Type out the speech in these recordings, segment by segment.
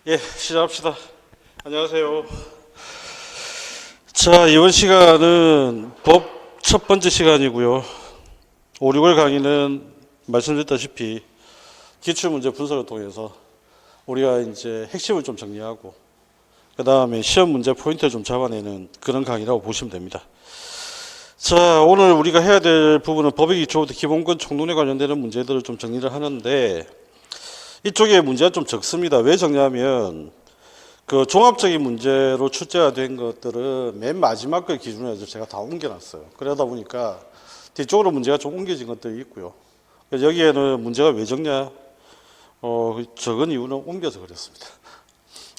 예, 시작합시다. 안녕하세요. 자, 이번 시간은 법 첫 번째 시간이고요. 5, 6월 강의는 말씀드렸다시피 기출문제 분석을 통해서 우리가 이제 핵심을 좀 정리하고 그 다음에 시험 문제 포인트를 좀 잡아내는 그런 강의라고 보시면 됩니다. 자, 오늘 우리가 해야 될 부분은 법의 기초부터 기본권 총론에 관련되는 문제들을 좀 정리를 하는데 이쪽에 문제가 좀 적습니다. 왜 적냐면 그 종합적인 문제로 출제가 된 것들은 맨 마지막 걸 기준으로 해서 제가 다 옮겨놨어요. 그러다 보니까 뒤쪽으로 문제가 좀 옮겨진 것들이 있고요. 그래서 여기에는 문제가 왜 적냐? 적은 이유는 옮겨서 그랬습니다.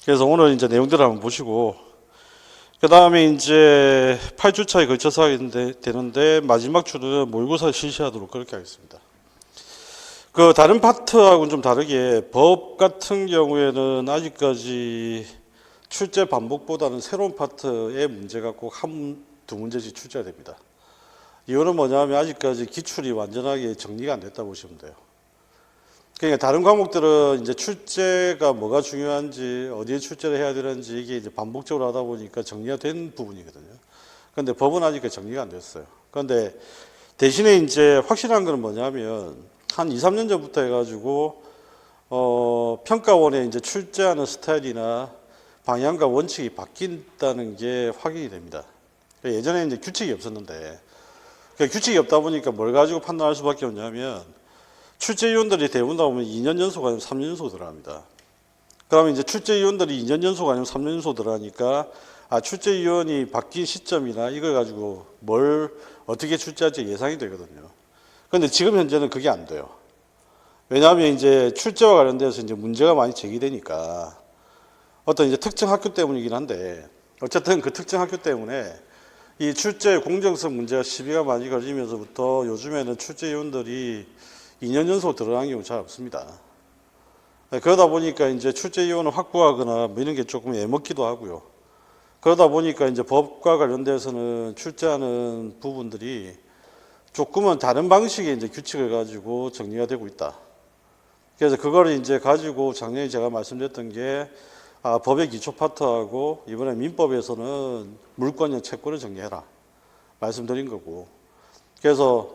그래서 오늘 이제 내용들을 한번 보시고, 그 다음에 이제 8주차에 걸쳐서 하게 되는데, 마지막 주는 모의고사를 실시하도록 그렇게 하겠습니다. 그 다른 파트하고는 좀 다르게 법 같은 경우에는 아직까지 출제 반복보다는 새로운 파트의 문제가 꼭 한 두 문제씩 출제가 됩니다. 이유는 뭐냐면 아직까지 기출이 완전하게 정리가 안 됐다 보시면 돼요. 그러니까 다른 과목들은 이제 출제가 뭐가 중요한지 어디에 출제를 해야 되는지 이게 이제 반복적으로 하다 보니까 정리가 된 부분이거든요. 그런데 법은 아직까지 정리가 안 됐어요. 그런데 대신에 이제 확실한 건 뭐냐면 한 2, 3년 전부터 해가지고 평가원에 이제 출제하는 스타일이나 방향과 원칙이 바뀐다는 게 확인이 됩니다. 예전에 이제 규칙이 없었는데 규칙이 없다 보니까 뭘 가지고 판단할 수밖에 없냐면 출제위원들이 대부분 나오면 2년 연속 아니면 3년 연속 들어갑니다. 그러면 이제 출제위원들이 2년 연속 아니면 3년 연속 들어가니까 출제위원이 바뀐 시점이나 이걸 가지고 뭘 어떻게 출제할지 예상이 되거든요. 그런데 지금 현재는 그게 안 돼요. 왜냐하면 이제 출제와 관련돼서 이제 문제가 많이 제기되니까 어떤 이제 특정 학교 때문이긴 한데 어쨌든 그 특정 학교 때문에 이 출제 공정성 문제가 시비가 많이 걸리면서부터 요즘에는 출제위원들이 2년 연속 들어가는 경우 잘 없습니다. 그러다 보니까 이제 출제위원을 확보하거나 뭐 이런 게 조금 애먹기도 하고요. 그러다 보니까 이제 법과 관련돼서는 출제하는 부분들이 조금은 다른 방식의 이제 규칙을 가지고 정리가 되고 있다. 그래서 그거를 이제 가지고 작년에 제가 말씀드렸던 게 법의 기초 파트하고 이번에 민법에서는 물권이나 채권을 정리해라 말씀드린 거고. 그래서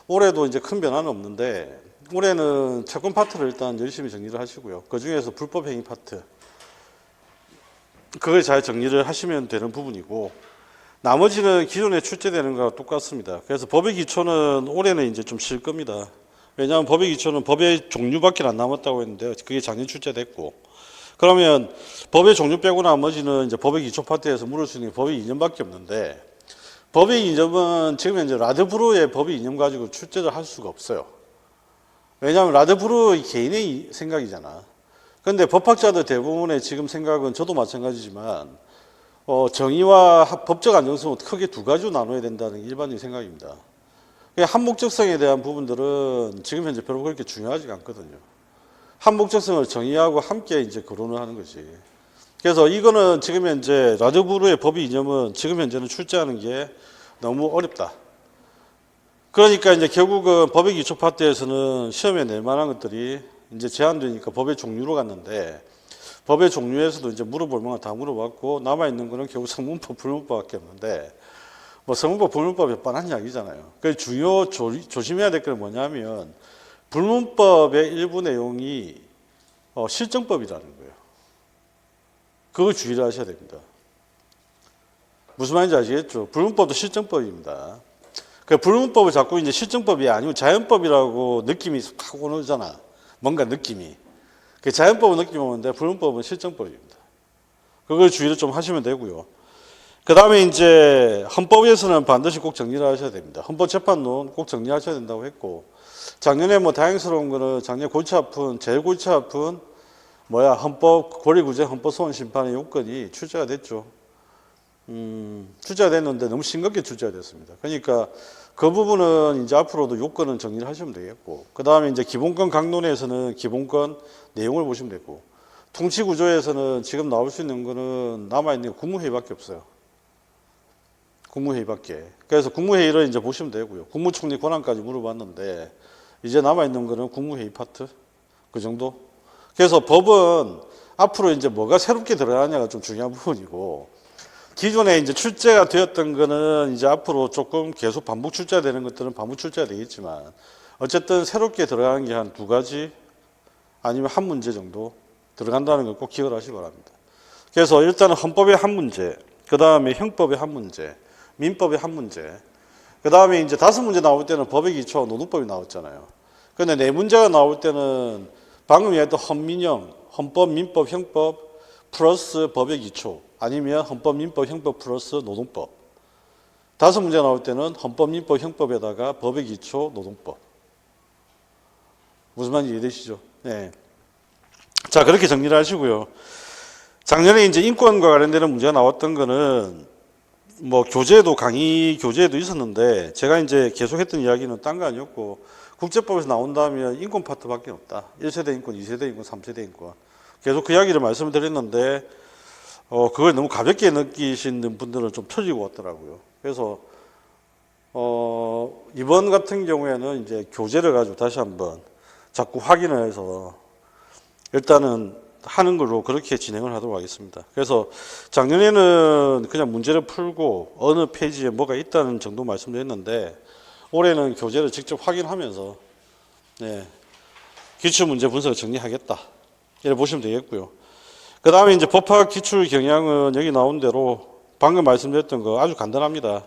올해도 이제 큰 변화는 없는데 올해는 채권 파트를 일단 열심히 정리를 하시고요. 그 중에서 불법 행위 파트 그걸 잘 정리를 하시면 되는 부분이고 나머지는 기존에 출제되는 거와 똑같습니다. 그래서 법의 기초는 올해는 이제 좀 쉴 겁니다. 왜냐하면 법의 기초는 법의 종류밖에 안 남았다고 했는데 그게 작년 출제됐고 그러면 법의 종류 빼고 나머지는 이제 법의 기초 파트에서 물을 수 있는 게 법의 이념밖에 없는데 법의 이념은 지금 현재 라드브루의 법의 이념 가지고 출제를 할 수가 없어요. 왜냐하면 라드브루 개인의 생각이잖아. 그런데 법학자들 대부분의 지금 생각은 저도 마찬가지지만 정의와 법적 안정성은 크게 두 가지로 나눠야 된다는 게 일반적인 생각입니다. 한목적성에 대한 부분들은 지금 현재 별로 그렇게 중요하지가 않거든요. 한목적성을 정의하고 함께 이제 거론을 하는 것이. 그래서 이거는 지금 현재 라드브루의 법의 이념은 지금 현재는 출제하는 게 너무 어렵다. 그러니까 이제 결국은 법의 기초 파트에서는 시험에 낼 만한 것들이 이제 제한되니까 법의 종류로 갔는데 법의 종류에서도 이제 물어볼 만한 다 물어봤고 남아있는 거는 결국 성문법, 불문법밖에 없는데 뭐 성문법, 불문법이 뻔한 이야기잖아요. 그 조심해야 될 건 뭐냐면 불문법의 일부 내용이 실정법이라는 거예요. 그걸 주의를 하셔야 됩니다. 무슨 말인지 아시겠죠? 불문법도 실정법입니다. 그 불문법을 자꾸 이제 실정법이 아니고 자연법이라고 느낌이 확 오잖아. 뭔가 느낌이. 그 자연법은 느낌이 오는데 불문법은 실정법입니다. 그걸 주의를 좀 하시면 되고요. 그 다음에 이제 헌법에서는 반드시 꼭 정리를 하셔야 됩니다. 헌법재판론 꼭 정리하셔야 된다고 했고 작년에 뭐 다행스러운 거는 작년 골치 아픈 제일 골치 아픈 헌법 권리구제 헌법소원 심판의 요건이 출제가 됐죠. 출제가 됐는데 너무 싱겁게 출제가 됐습니다. 그러니까 그 부분은 이제 앞으로도 요건은 정리를 하시면 되겠고 그 다음에 이제 기본권 강론에서는 기본권 내용을 보시면 되고 통치구조에서는 지금 나올 수 있는 거는 남아있는 게 국무회의밖에 없어요. 국무회의밖에. 그래서 국무회의를 이제 보시면 되고요. 국무총리 권한까지 물어봤는데 이제 남아있는 거는 국무회의 파트 그 정도. 그래서 법은 앞으로 이제 뭐가 새롭게 들어가냐가 좀 중요한 부분이고, 기존에 이제 출제가 되었던 거는 이제 앞으로 조금 계속 반복 출제되는 것들은 반복 출제가 되겠지만, 어쨌든 새롭게 들어가는 게 한 2가지 아니면 한 문제 정도 들어간다는 걸 꼭 기억을 하시기 바랍니다. 그래서 일단은 헌법의 한 문제, 그 다음에 형법의 한 문제, 민법의 한 문제, 그 다음에 이제 5문제 나올 때는 법의 기초, 노동법이 나왔잖아요. 근데 4문제가 나올 때는 방금 얘기했던 헌민형, 헌법, 민법, 형법 플러스 법의 기초, 아니면 헌법, 민법, 형법 플러스 노동법. 5문제 나올 때는 헌법, 민법, 형법에다가 법의 기초, 노동법. 무슨 말인지 이해되시죠? 네. 자, 그렇게 정리를 하시고요. 작년에 이제 인권과 관련되는 문제가 나왔던 거는 뭐 교재도 강의 교재도 있었는데, 제가 이제 계속했던 이야기는 딴 거 아니었고, 국제법에서 나온다면 인권 파트밖에 없다. 1세대 인권, 2세대 인권, 3세대 인권. 계속 그 이야기를 말씀을 드렸는데, 그걸 너무 가볍게 느끼시는 분들은 좀 틀리고 왔더라고요. 그래서, 이번 같은 경우에는 이제 교재를 가지고 다시 한번 자꾸 확인을 해서 일단은 하는 걸로 그렇게 진행을 하도록 하겠습니다. 그래서 작년에는 그냥 문제를 풀고 어느 페이지에 뭐가 있다는 정도 말씀드렸는데, 올해는 교재를 직접 확인하면서 기출문제 분석을 정리하겠다, 이렇게 보시면 되겠고요. 그 다음에 이제 법학 기출 경향은 여기 나온 대로 방금 말씀드렸던 거 아주 간단합니다.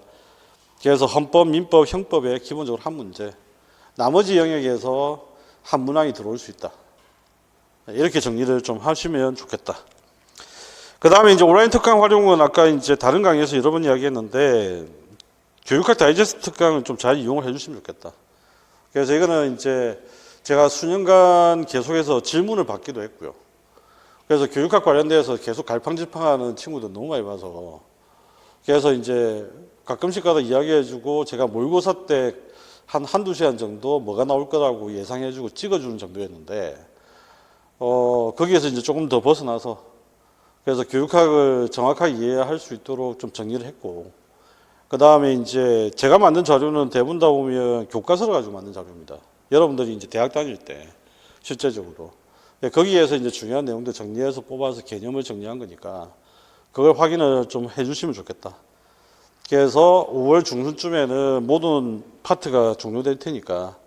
그래서 헌법, 민법, 형법에 기본적으로 한 문제, 나머지 영역에서 한 문항이 들어올 수 있다, 이렇게 정리를 좀 하시면 좋겠다. 그 다음에 이제 온라인 특강 활용은 아까 이제 다른 강의에서 여러 번 이야기했는데, 교육학 다이제스트 특강을 좀 잘 이용을 해주시면 좋겠다. 그래서 이거는 이제 제가 수년간 계속해서 질문을 받기도 했고요. 그래서 교육학 관련돼서 계속 갈팡질팡하는 친구들 너무 많이 봐서, 그래서 이제 가끔씩 가다 이야기해주고, 제가 모의고사 때 한두 시간 정도 뭐가 나올 거라고 예상해주고 찍어주는 정도였는데, 거기에서 이제 조금 더 벗어나서, 그래서 교육학을 정확하게 이해할 수 있도록 좀 정리를 했고, 그 다음에 이제 제가 만든 자료는 대부분 다 보면 교과서를 가지고 만든 자료입니다. 여러분들이 이제 대학 다닐 때 실제적으로 거기에서 이제 중요한 내용들 정리해서 뽑아서 개념을 정리한 거니까 그걸 확인을 좀 해주시면 좋겠다. 그래서 5월 중순쯤에는 모든 파트가 종료될 테니까,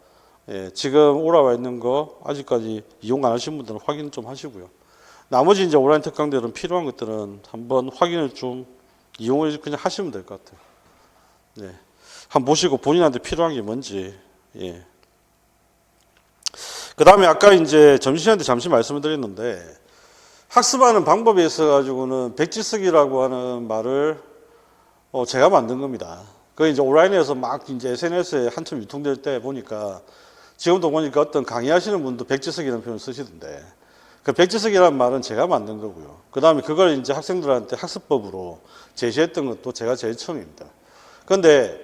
지금 올라와 있는 거 아직까지 이용 안 하신 분들은 확인 좀 하시고요. 나머지 이제 온라인 특강들은 필요한 것들은 한번 확인을 좀 이용을 그냥 하시면 될 것 같아요. 한번 보시고 본인한테 필요한 게 뭔지. 그 다음에 아까 이제 점심시간 때 잠시 말씀을 드렸는데, 학습하는 방법에 있어 가지고는 백지쓰기라고 하는 말을 제가 만든 겁니다. 그 이제 온라인에서 막 이제 SNS에 한참 유통될 때 보니까, 지금도 보니까 어떤 강의하시는 분도 백지쓰기라는 표현을 쓰시던데, 그 백지쓰기라는 말은 제가 만든 거고요. 그 다음에 그걸 이제 학생들한테 학습법으로 제시했던 것도 제가 제일 처음입니다. 그런데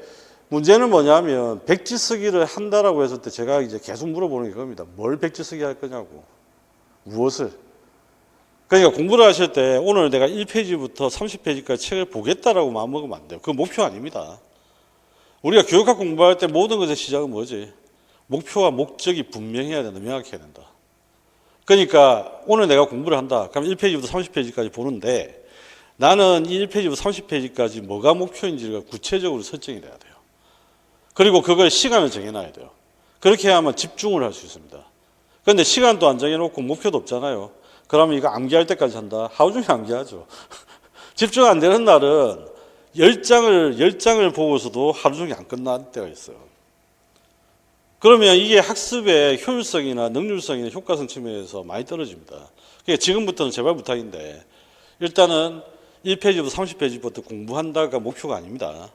문제는 뭐냐면, 백지쓰기를 한다라고 했을 때 제가 이제 계속 물어보는 게 그겁니다. 뭘 백지쓰기 할 거냐고. 무엇을? 그러니까 공부를 하실 때 오늘 내가 1페이지부터 30페이지까지 책을 보겠다라고 마음먹으면 안 돼요. 그건 목표 아닙니다. 우리가 교육학 공부할 때 모든 것의 시작은 뭐지? 목표와 목적이 분명해야 된다. 명확해야 된다. 그러니까 오늘 내가 공부를 한다. 그럼 1페이지부터 30페이지까지 보는데, 나는 1페이지부터 30페이지까지 뭐가 목표인지가 구체적으로 설정이 돼야 돼요. 그리고 그걸 시간을 정해놔야 돼요. 그렇게 해야만 집중을 할 수 있습니다. 그런데 시간도 안 정해놓고 목표도 없잖아요. 그러면 이거 암기할 때까지 한다. 하루 종일 암기하죠. 집중 안 되는 날은 10장을 보고서도 하루 종일 안 끝날 때가 있어요. 그러면 이게 학습의 효율성이나 능률성이나 효과성 측면에서 많이 떨어집니다. 그러니까 지금부터는 제발 부탁인데, 일단은 1페이지부터 30페이지부터 공부한다가 목표가 아닙니다.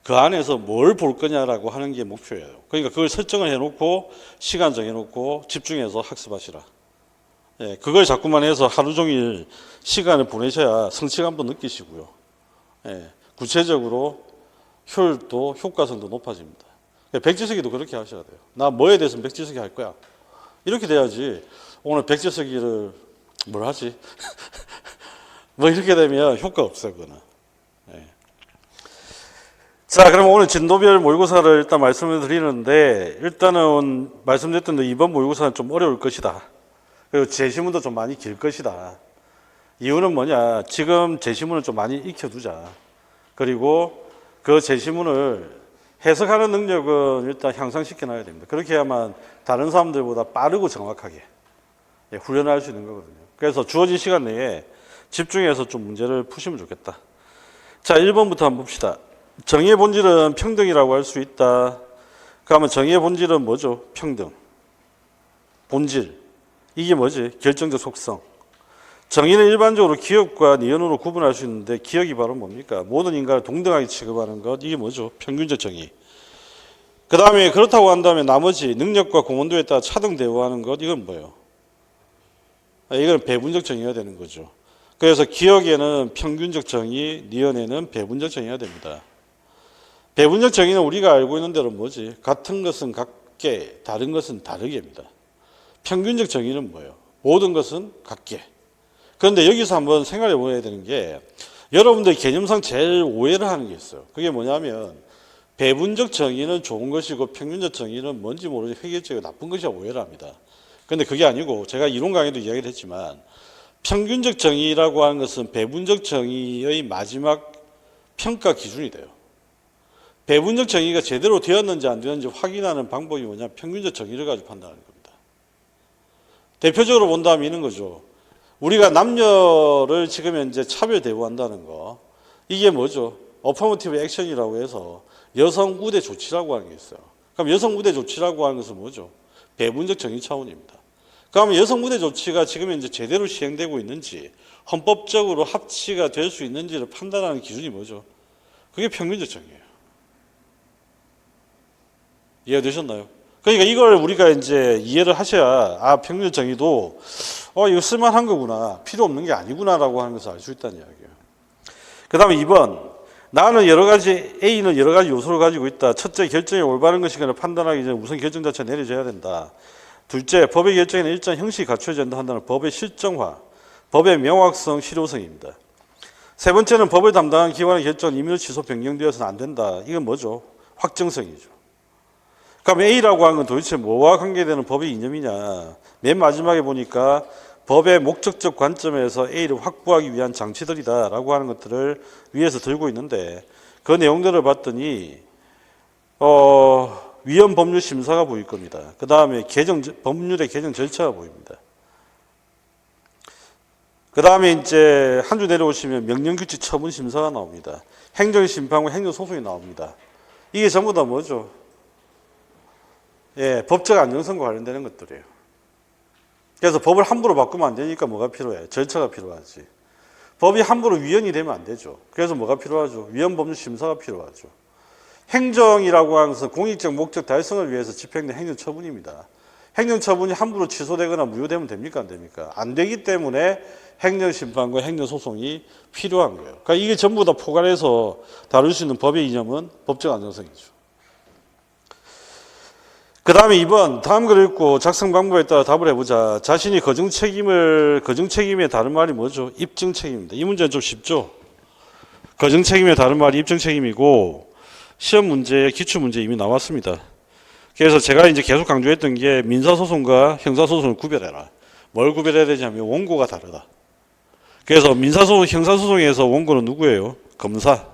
그 안에서 뭘 볼 거냐라고 하는 게 목표예요. 그러니까 그걸 설정을 해놓고 시간 정해놓고 집중해서 학습하시라. 그걸 자꾸만 해서 하루 종일 시간을 보내셔야 성취감도 느끼시고요. 구체적으로 효율도 효과성도 높아집니다. 백지쓰기도 그렇게 하셔야 돼요. 나 뭐에 대해서는 백지쓰기 할 거야. 이렇게 돼야지. 오늘 백지쓰기를 뭘 하지? 뭐 이렇게 되면 효과 없어요, 그거는. 자, 그럼 오늘 진도별 모의고사를 일단 말씀을 드리는데, 일단은 말씀드렸던 이번 모의고사는 좀 어려울 것이다. 그리고 제시문도 좀 많이 길 것이다. 이유는 뭐냐? 지금 제시문을 좀 많이 익혀두자. 그리고 그 제시문을 해석하는 능력은 일단 향상시켜 놔야 됩니다. 그렇게 해야만 다른 사람들보다 빠르고 정확하게 훈련할 수 있는 거거든요. 그래서 주어진 시간 내에 집중해서 좀 문제를 푸시면 좋겠다. 자, 1번부터 한번 봅시다. 정의의 본질은 평등이라고 할 수 있다. 그러면 정의의 본질은 뭐죠? 평등. 본질. 이게 뭐지? 결정적 속성. 정의는 일반적으로 기억과 니은으로 구분할 수 있는데 기억이 바로 뭡니까? 모든 인간을 동등하게 취급하는 것. 이게 뭐죠? 평균적 정의. 그 다음에 그렇다고 한다면 나머지 능력과 공헌도에 따라 차등 대우하는 것. 이건 뭐예요? 이건 배분적 정의가 되는 거죠. 그래서 기억에는 평균적 정의, 니은에는 배분적 정의가 됩니다. 배분적 정의는 우리가 알고 있는 대로 뭐지? 같은 것은 같게, 다른 것은 다르게입니다. 평균적 정의는 뭐예요? 모든 것은 같게. 그런데 여기서 한번 생각해 보아야 되는 게 여러분들 개념상 제일 오해를 하는 게 있어요. 그게 뭐냐면 배분적 정의는 좋은 것이고 평균적 정의는 뭔지 모르지 획일적이고 나쁜 것이라 오해를 합니다. 그런데 그게 아니고 제가 이론 강의도 이야기를 했지만 평균적 정의라고 하는 것은 배분적 정의의 마지막 평가 기준이 돼요. 배분적 정의가 제대로 되었는지 안 되었는지 확인하는 방법이 뭐냐? 평균적 정의를 가지고 판단하는 겁니다. 대표적으로 본다면 이런 거죠. 우리가 남녀를 지금 현재 차별 대우한다는 거. 이게 뭐죠? 어퍼머티브 액션이라고 해서 여성 우대 조치라고 하는 게 있어요. 그럼 여성 우대 조치라고 하는 것은 뭐죠? 배분적 정의 차원입니다. 그러면 여성 우대 조치가 지금 현재 제대로 시행되고 있는지 헌법적으로 합치가 될 수 있는지를 판단하는 기준이 뭐죠? 그게 평균적 정의예요. 이해되셨나요? 그러니까 이걸 우리가 이제 이해를 하셔야 평균적 정의도 이거 쓸만한 거구나, 필요 없는 게 아니구나라고 하는 것을 알 수 있다는 이야기예요. 그 다음에 2번, 나는 A는 여러 가지 요소를 가지고 있다. 첫째, 결정이 올바른 것인가를 판단하기 전에 우선 결정 자체가 내려져야 된다. 둘째, 법의 결정에는 일정 형식이 갖춰져야 된다 한다는 법의 실정화, 법의 명확성, 실효성입니다. 세 번째는 법을 담당한 기관의 결정은 임의로 취소 변경되어서는 안 된다. 이건 뭐죠? 확정성이죠. 그럼 A라고 하는 건 도대체 뭐와 관계되는 법의 이념이냐? 맨 마지막에 보니까 법의 목적적 관점에서 A를 확보하기 위한 장치들이다라고 하는 것들을 위에서 들고 있는데 그 내용들을 봤더니 위헌 법률 심사가 보일 겁니다. 그 다음에 법률의 개정 절차가 보입니다. 그 다음에 이제 한 주 내려오시면 명령규칙 처분 심사가 나옵니다. 행정심판과 행정소송이 나옵니다. 이게 전부 다 뭐죠? 법적 안정성과 관련되는 것들이에요. 그래서 법을 함부로 바꾸면 안 되니까 뭐가 필요해? 절차가 필요하지. 법이 함부로 위헌이 되면 안 되죠. 그래서 뭐가 필요하죠? 위헌 법률 심사가 필요하죠. 행정이라고 하는 것은 공익적 목적 달성을 위해서 집행된 행정처분입니다. 행정처분이 함부로 취소되거나 무효되면 됩니까? 안 됩니까? 안 되기 때문에 행정심판과 행정소송이 필요한 거예요. 그러니까 이게 전부 다 포괄해서 다룰 수 있는 법의 이념은 법적 안정성이죠. 그 다음에 2번, 다음 글 읽고 작성 방법에 따라 답을 해보자. 자신이 거증책임의 다른 말이 뭐죠? 입증책임입니다. 이 문제는 좀 쉽죠? 거증책임의 다른 말이 입증책임이고, 시험 문제에 기출문제 이미 나왔습니다. 그래서 제가 이제 계속 강조했던 게 민사소송과 형사소송을 구별해라. 뭘 구별해야 되냐면 원고가 다르다. 그래서 민사소송, 형사소송에서 원고는 누구예요? 검사.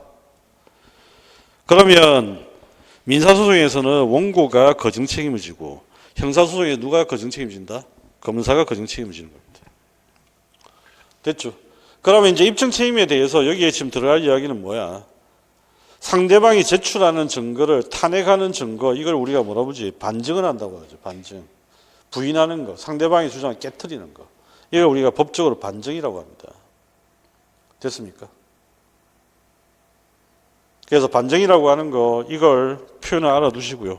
그러면 민사소송에서는 원고가 거증 책임을 지고 형사소송에 누가 거증 책임진다? 검사가 거증 책임을 지는 겁니다. 됐죠? 그러면 이제 입증 책임에 대해서 여기에 지금 들어갈 이야기는 뭐야? 상대방이 제출하는 증거를 탄핵하는 증거, 이걸 우리가 뭐라 보지? 반증을 한다고 하죠. 반증. 부인하는 거, 상대방의 주장을 깨트리는 거. 이걸 우리가 법적으로 반증이라고 합니다. 됐습니까? 그래서 반증이라고 하는 거, 이걸 표현을 알아두시고요.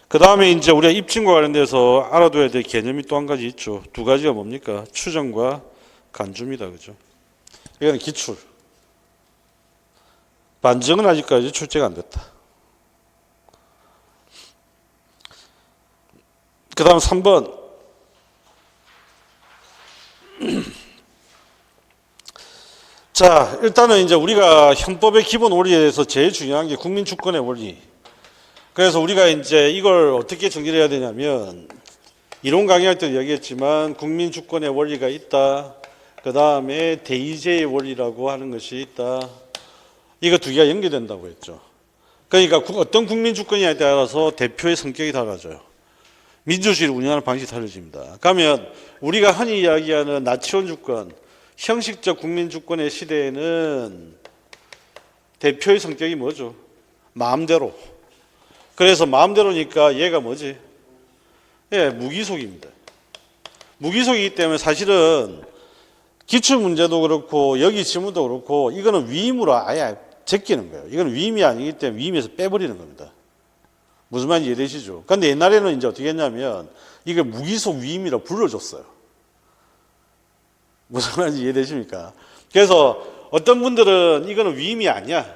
그 다음에 이제 우리가 입증과 관련돼서 알아둬야 될 개념이 또 한 가지 있죠. 두 가지가 뭡니까? 추정과 간주입니다. 그죠? 이거는 기출. 반증은 아직까지 출제가 안 됐다. 그 다음 3번. 자, 일단은 이제 우리가 헌법의 기본 원리에 대해서 제일 중요한 게 국민 주권의 원리. 그래서 우리가 이제 이걸 어떻게 정리를 해야 되냐면 이론 강의할 때도 얘기했지만 국민 주권의 원리가 있다. 그 다음에 대의제의 원리라고 하는 것이 있다. 이거 두 개가 연결된다고 했죠. 그러니까 어떤 국민 주권이냐에 따라서 대표의 성격이 달라져요. 민주주의를 운영하는 방식이 달라집니다. 그러면 우리가 흔히 이야기하는 나치론 주권, 형식적 국민 주권의 시대에는 대표의 성격이 뭐죠? 마음대로. 그래서 마음대로니까 얘가 뭐지? 예, 무기속입니다. 무기속이기 때문에 사실은 기출 문제도 그렇고 여기 지문도 그렇고 이거는 위임으로 아예 제끼는 거예요. 이건 위임이 아니기 때문에 위임에서 빼버리는 겁니다. 무슨 말인지 이해되시죠? 그런데 옛날에는 이제 어떻게 했냐면 이걸 무기속 위임이라고 불러줬어요. 무슨 말인지 이해되십니까? 그래서 어떤 분들은 이거는 위임이 아니야.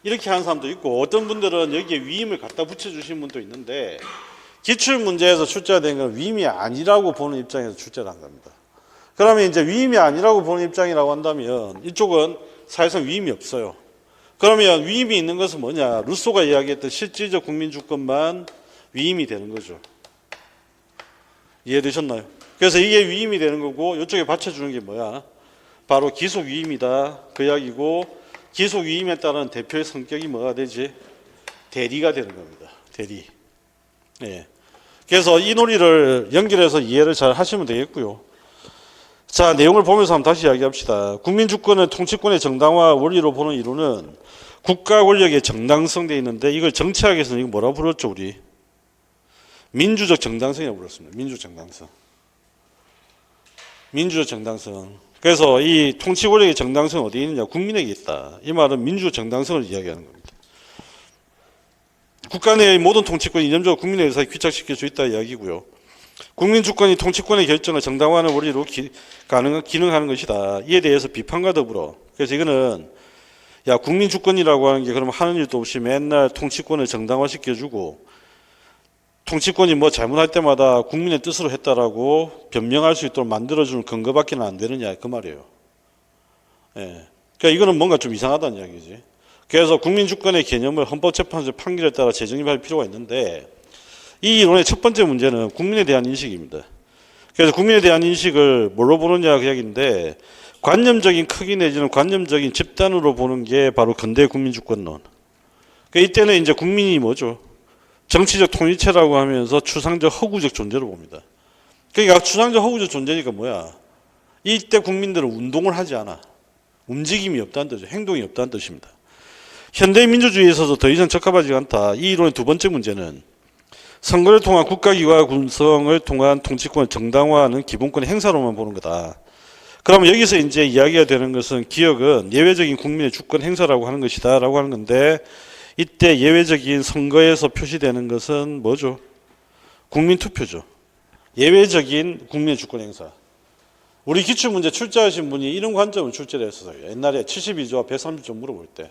이렇게 하는 사람도 있고 어떤 분들은 여기에 위임을 갖다 붙여주신 분도 있는데 기출 문제에서 출제가 된 건 위임이 아니라고 보는 입장에서 출제를 한 겁니다. 그러면 이제 위임이 아니라고 보는 입장이라고 한다면 이쪽은 사실상 위임이 없어요. 그러면 위임이 있는 것은 뭐냐? 루소가 이야기했던 실질적 국민주권만 위임이 되는 거죠. 이해되셨나요? 그래서 이게 위임이 되는 거고 이쪽에 받쳐주는 게 뭐야? 바로 기속 위임이다. 그 이야기고 기속 위임에 따른 대표의 성격이 뭐가 되지? 대리가 되는 겁니다. 대리. 예. 그래서 이 논리를 연결해서 이해를 잘 하시면 되겠고요. 자, 내용을 보면서 한번 다시 이야기합시다. 국민주권은 통치권의 정당화 원리로 보는 이론은 국가 권력의 정당성 돼 있는데 이걸 정치학에서는 이거 뭐라고 불렀죠, 우리? 민주적 정당성이라고 불렀습니다. 민주적 정당성. 민주적 정당성. 그래서 이 통치 권력의 정당성은 어디에 있느냐? 국민에게 있다. 이 말은 민주적 정당성을 이야기하는 겁니다. 국가 내의 모든 통치권이 이념적으로 국민의 의사에 귀착시킬 수 있다 이야기고요. 국민주권이 통치권의 결정을 정당화하는 원리로 기능하는 것이다. 이에 대해서 비판과 더불어 그래서 이거는 야 국민주권이라고 하는 게 그러면 하는 일도 없이 맨날 통치권을 정당화시켜주고 통치권이 뭐 잘못할 때마다 국민의 뜻으로 했다라고 변명할 수 있도록 만들어주는 근거밖에는 안 되느냐 그 말이에요. 예. 그러니까 이거는 뭔가 좀 이상하다는 이야기지. 그래서 국민주권의 개념을 헌법재판소의 판결에 따라 재정립할 필요가 있는데 이 이론의 첫 번째 문제는 국민에 대한 인식입니다. 그래서 국민에 대한 인식을 뭘로 보느냐 그 이야기인데 관념적인 크기 내지는 관념적인 집단으로 보는 게 바로 근대 국민주권론. 그러니까 이때는 이제 국민이 뭐죠? 정치적 통일체라고 하면서 추상적 허구적 존재로 봅니다. 그러니까 추상적 허구적 존재니까 뭐야? 이때 국민들은 운동을 하지 않아. 움직임이 없다는 뜻이죠. 행동이 없다는 뜻입니다. 현대 민주주의에서도 더 이상 적합하지 않다. 이 이론의 두 번째 문제는 선거를 통한 국가기관 군성을 통한 통치권을 정당화하는 기본권의 행사로만 보는 거다. 그러면 여기서 이제 이야기가 되는 것은 기억은 예외적인 국민의 주권 행사라고 하는 것이다 라고 하는 건데 이때 예외적인 선거에서 표시되는 것은 뭐죠? 국민투표죠. 예외적인 국민의 주권 행사. 우리 기출문제 출제하신 분이 이런 관점을 출제를 했었어요. 옛날에 72조와 130조 물어볼 때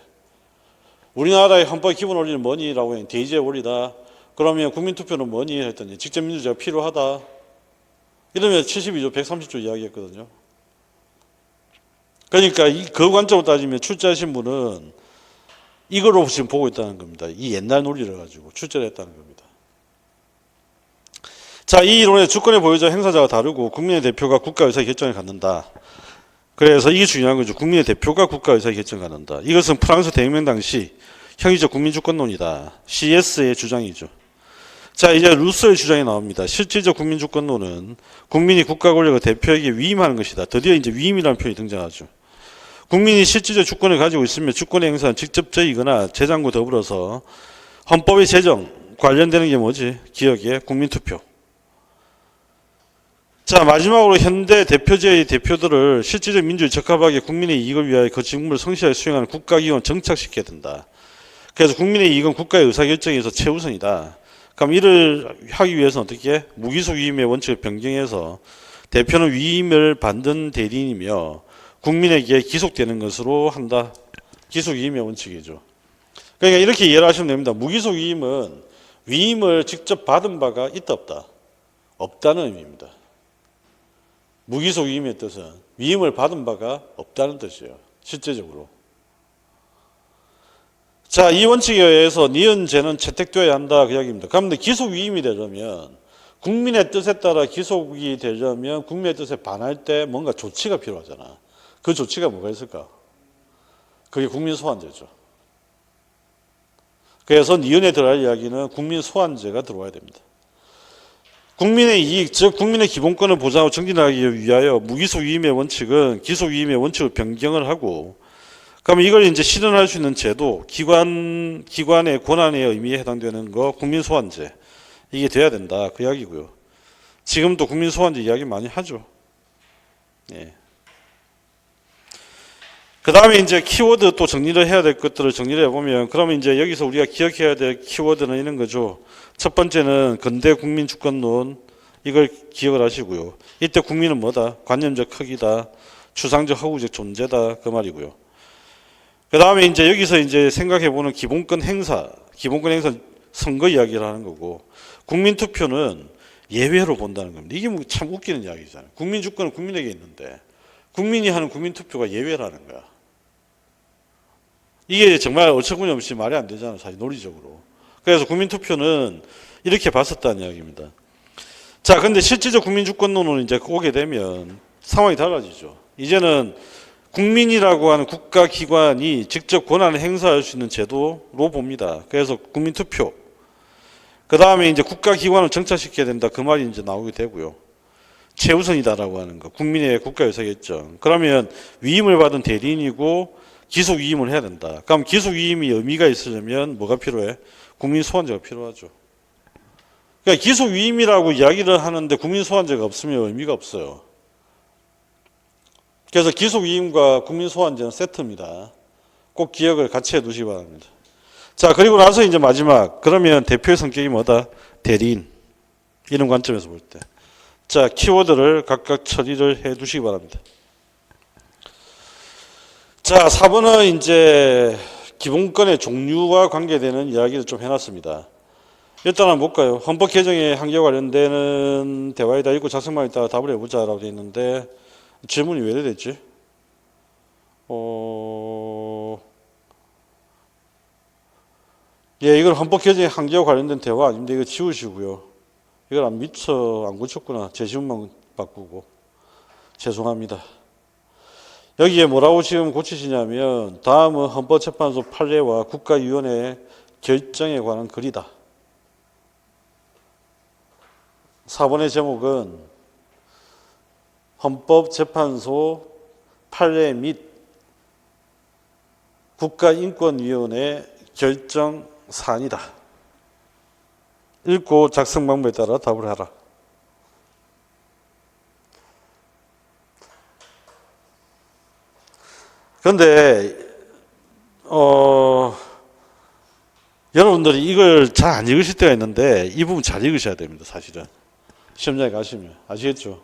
우리나라의 헌법 기본 원리는 뭐니? 라고 했는데 대의제의 원리다. 그러면 국민투표는 뭐니? 했더니 직접민주주의가 필요하다. 이러면 72조 130조 이야기했거든요. 그러니까 그 관점으로 따지면 출제하신 분은 이걸로 지금 보고 있다는 겁니다. 이 옛날 논리를 가지고 출제를 했다는 겁니다. 자, 이 이론의 주권의 보유자 행사자가 다르고 국민의 대표가 국가의사의 결정을 갖는다. 그래서 이게 중요한 거죠. 국민의 대표가 국가의사의 결정을 갖는다. 이것은 프랑스 대혁명 당시 형이적 국민주권론이다. CS의 주장이죠. 자, 이제 루소의 주장이 나옵니다. 실질적 국민주권론은 국민이 국가 권력을 대표에게 위임하는 것이다. 드디어 이제 위임이라는 표현이 등장하죠. 국민이 실질적 주권을 가지고 있으면 주권의 행사는 직접적이거나 재장과 더불어서 헌법의 제정 관련되는 게 뭐지? 기억에 국민투표. 자, 마지막으로 현대 대표제의 대표들을 실질적 민주에 적합하게 국민의 이익을 위하여 그 직무를 성실하게 수행하는 국가기관 정착시켜야 된다. 그래서 국민의 이익은 국가의 의사결정에서 최우선이다. 그럼 이를 하기 위해서는 어떻게? 무기속 위임의 원칙을 변경해서 대표는 위임을 받는 대리인이며 국민에게 기속되는 것으로 한다. 기속 위임의 원칙이죠. 그러니까 이렇게 이해를 하시면 됩니다. 무기속 위임은 위임을 직접 받은 바가 있다 없다? 없다는 의미입니다. 무기속 위임의 뜻은 위임을 받은 바가 없다는 뜻이에요. 실제적으로. 자, 이 원칙에 의해서 니은제는 채택되어야 한다 그 이야기입니다. 그런데 기속 위임이 되려면 국민의 뜻에 따라 기속이 되려면 국민의 뜻에 반할 때 뭔가 조치가 필요하잖아. 그 조치가 뭐가 있을까? 그게 국민소환제죠. 그래서 니은에 들어갈 이야기는 국민소환제가 들어와야 됩니다. 국민의 이익, 즉 국민의 기본권을 보장하고 정진하기 위하여 무기속 위임의 원칙은 기속 위임의 원칙을 변경을 하고, 그러면 이걸 이제 실현할 수 있는 제도, 기관의 권한의 의미에 해당되는 거 국민소환제, 이게 돼야 된다 그 이야기고요. 지금도 국민소환제 이야기 많이 하죠. 예. 그 다음에 이제 키워드 또 정리를 해야 될 것들을 정리를 해보면, 그러면 이제 여기서 우리가 기억해야 될 키워드는 이런 거죠. 첫 번째는 근대 국민 주권론, 이걸 기억을 하시고요. 이때 국민은 뭐다? 관념적 크기다, 추상적 허구적 존재다, 그 말이고요. 그 다음에 이제 여기서 이제 생각해보는 기본권 행사 선거 이야기를 하는 거고, 국민투표는 예외로 본다는 겁니다. 이게 뭐 참 웃기는 이야기잖아요. 국민 주권은 국민에게 있는데 국민이 하는 국민투표가 예외라는 거야. 이게 정말 어처구니없이 말이 안 되잖아요, 사실 논리적으로. 그래서 국민투표는 이렇게 봤었다는 이야기입니다. 자, 근데 실질적 국민주권론으로 이제 오게 되면 상황이 달라지죠. 이제는 국민이라고 하는 국가기관이 직접 권한을 행사할 수 있는 제도로 봅니다. 그래서 국민투표. 그 다음에 이제 국가기관을 정착시켜야 된다, 그 말이 이제 나오게 되고요. 최우선이다라고 하는 거. 국민의 국가의사결정. 그러면 위임을 받은 대리인이고 기속 위임을 해야 된다. 그럼 기속 위임이 의미가 있으려면 뭐가 필요해? 국민 소환제가 필요하죠. 그러니까 기속 위임이라고 이야기를 하는데 국민 소환제가 없으면 의미가 없어요. 그래서 기속 위임과 국민 소환제는 세트입니다. 꼭 기억을 같이 해 두시기 바랍니다. 자, 그리고 나서 이제 마지막, 그러면 대표의 성격이 뭐다? 대리인. 이런 관점에서 볼 때. 자, 키워드를 각각 처리를 해 두시기 바랍니다. 자, 4번은 이제 기본권의 종류와 관계되는 이야기를 좀 해놨습니다. 일단 한번 볼까요? 헌법 개정의 한계와 관련되는 대화에다 읽고 작성만 있다가 답을 해보자라고 되어 있는데, 질문이 왜 됐지? 예, 이건 헌법 개정의 한계와 관련된 대화 아닌데 이거 지우시고요. 이걸 미처 안 고쳤구나. 제 질문만 바꾸고. 죄송합니다. 여기에 뭐라고 지금 고치시냐면, 다음은 헌법재판소 판례와 국가위원회의 결정에 관한 글이다. 4번의 제목은 헌법재판소 판례 및 국가인권위원회 결정 사안이다. 읽고 작성 방법에 따라 답을 하라. 그런데 여러분들이 이걸 잘 안 읽으실 때가 있는데 이 부분 잘 읽으셔야 됩니다. 사실은 시험장에 가시면 아시겠죠?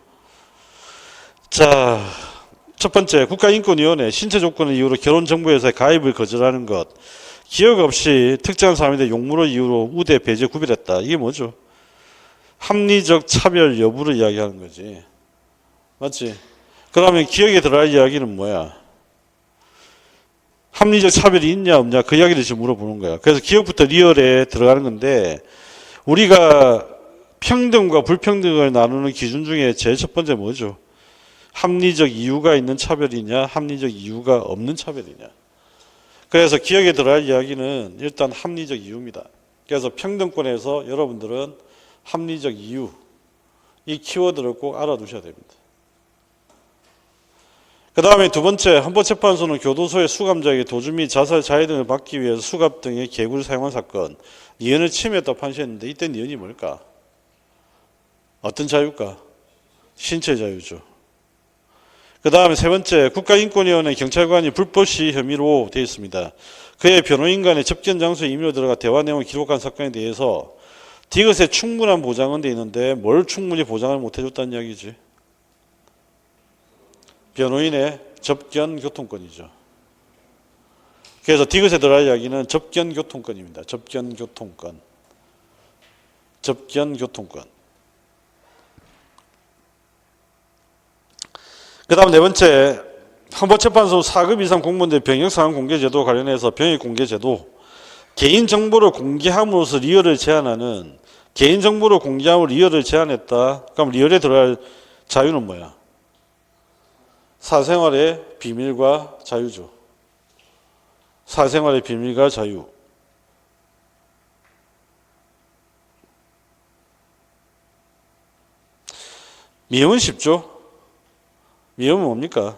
자, 첫 번째, 국가인권위원회 신체 조건을 이유로 결혼정보회사에 가입을 거절하는 것, 기억 없이 특정한 사람에 대해 용무를 이유로 우대, 배제, 구별했다. 이게 뭐죠? 합리적 차별 여부를 이야기하는 거지. 맞지? 그러면 기억에 들어갈 이야기는 뭐야? 합리적 차별이 있냐 없냐 그 이야기를 지금 물어보는 거야. 그래서 기억부터 리얼에 들어가는 건데, 우리가 평등과 불평등을 나누는 기준 중에 제일 첫 번째 뭐죠? 합리적 이유가 있는 차별이냐, 합리적 이유가 없는 차별이냐. 그래서 기억에 들어갈 이야기는 일단 합리적 이유입니다. 그래서 평등권에서 여러분들은 합리적 이유, 이 키워드를 꼭 알아두셔야 됩니다. 그 다음에 두 번째, 헌법재판소는 교도소의 수감자에게 도주 및 자살, 자해 등을 받기 위해서 수갑 등의 개구를 사용한 사건, 니은을 침해했다고 판시했는데, 이때 니은이 뭘까? 어떤 자유일까? 신체 자유죠. 그 다음에 세 번째, 국가인권위원회 경찰관이 불법시 혐의로 되어 있습니다. 그의 변호인 간의 접견 장소에 임의로 들어가 대화 내용을 기록한 사건에 대해서 디귿에 충분한 보장은 되어 있는데 뭘 충분히 보장을 못 해줬다는 이야기지? 변호인의 접견 교통권이죠. 그래서 디귿에 들어갈 이야기는 접견 교통권입니다. 접견 교통권. 접견 교통권. 그 다음 네 번째, 헌법재판소 4급 이상 공무원들 병역상황 공개제도 관련해서 병역 공개제도, 개인정보를 공개함으로써 리얼을 제한하는 개인정보를 공개함을 리얼을 제한했다. 그럼 리얼에 들어갈 자유는 뭐야? 사생활의 비밀과 자유죠. 사생활의 비밀과 자유. 미음은 쉽죠? 미음은 뭡니까?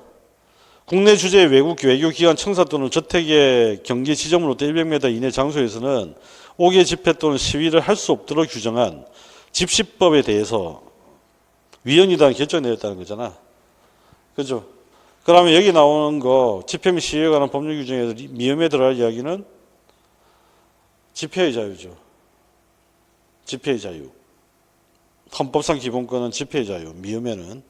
국내 주재의 외교기관 청사 또는 저택의 경계 지점으로부터 100m 이내 장소에서는 옥외 집회 또는 시위를 할 수 없도록 규정한 집시법에 대해서 위헌이다는 결정을 내렸다는 거잖아. 그죠? 그러면 여기 나오는 거 집회 및 시위에 관한 법률 규정에서 미음에 들어갈 이야기는 집회의 자유죠. 집회의 자유. 헌법상 기본권은 집회의 자유. 미음에는.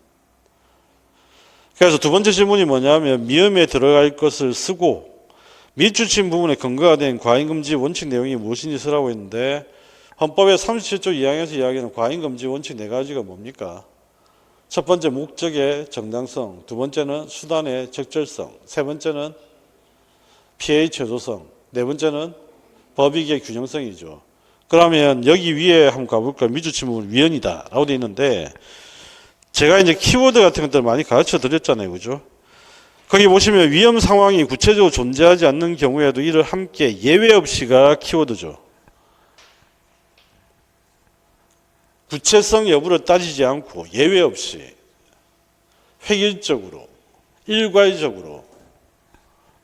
그래서 두 번째 질문이 뭐냐면 미음에 들어갈 것을 쓰고 밑줄친 부분에 근거가 된 과잉금지 원칙 내용이 무엇인지 쓰라고 했는데 헌법의 37조 2항에서 이야기하는 과잉금지 원칙 네 가지가 뭡니까? 첫 번째 목적의 정당성, 두 번째는 수단의 적절성, 세 번째는 피해의 최소성, 네 번째는 법익의 균형성이죠. 그러면 여기 위에 한번 가볼까요? 밑줄친 부분 위헌이다 라고 되어 있는데 제가 이제 키워드 같은 것들을 많이 가르쳐 드렸잖아요. 그죠? 거기 보시면 위험 상황이 구체적으로 존재하지 않는 경우에도 이를 함께 예외 없이가 키워드죠. 구체성 여부를 따지지 않고 예외 없이 획일적으로 일괄적으로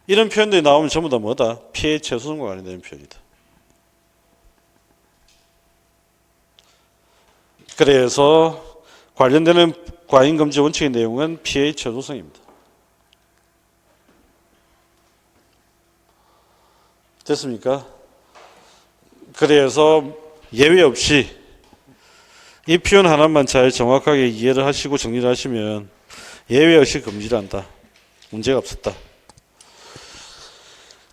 이런 표현들이 나오면 전부 다 뭐다? 피해 최소성과 관련된 표현이다. 그래서 관련되는 과잉금지 원칙의 내용은 피해의 최소성입니다. 됐습니까? 그래서 예외 없이 이 표현 하나만 잘 정확하게 이해를 하시고 정리를 하시면 예외 없이 금지를 한다. 문제가 없었다.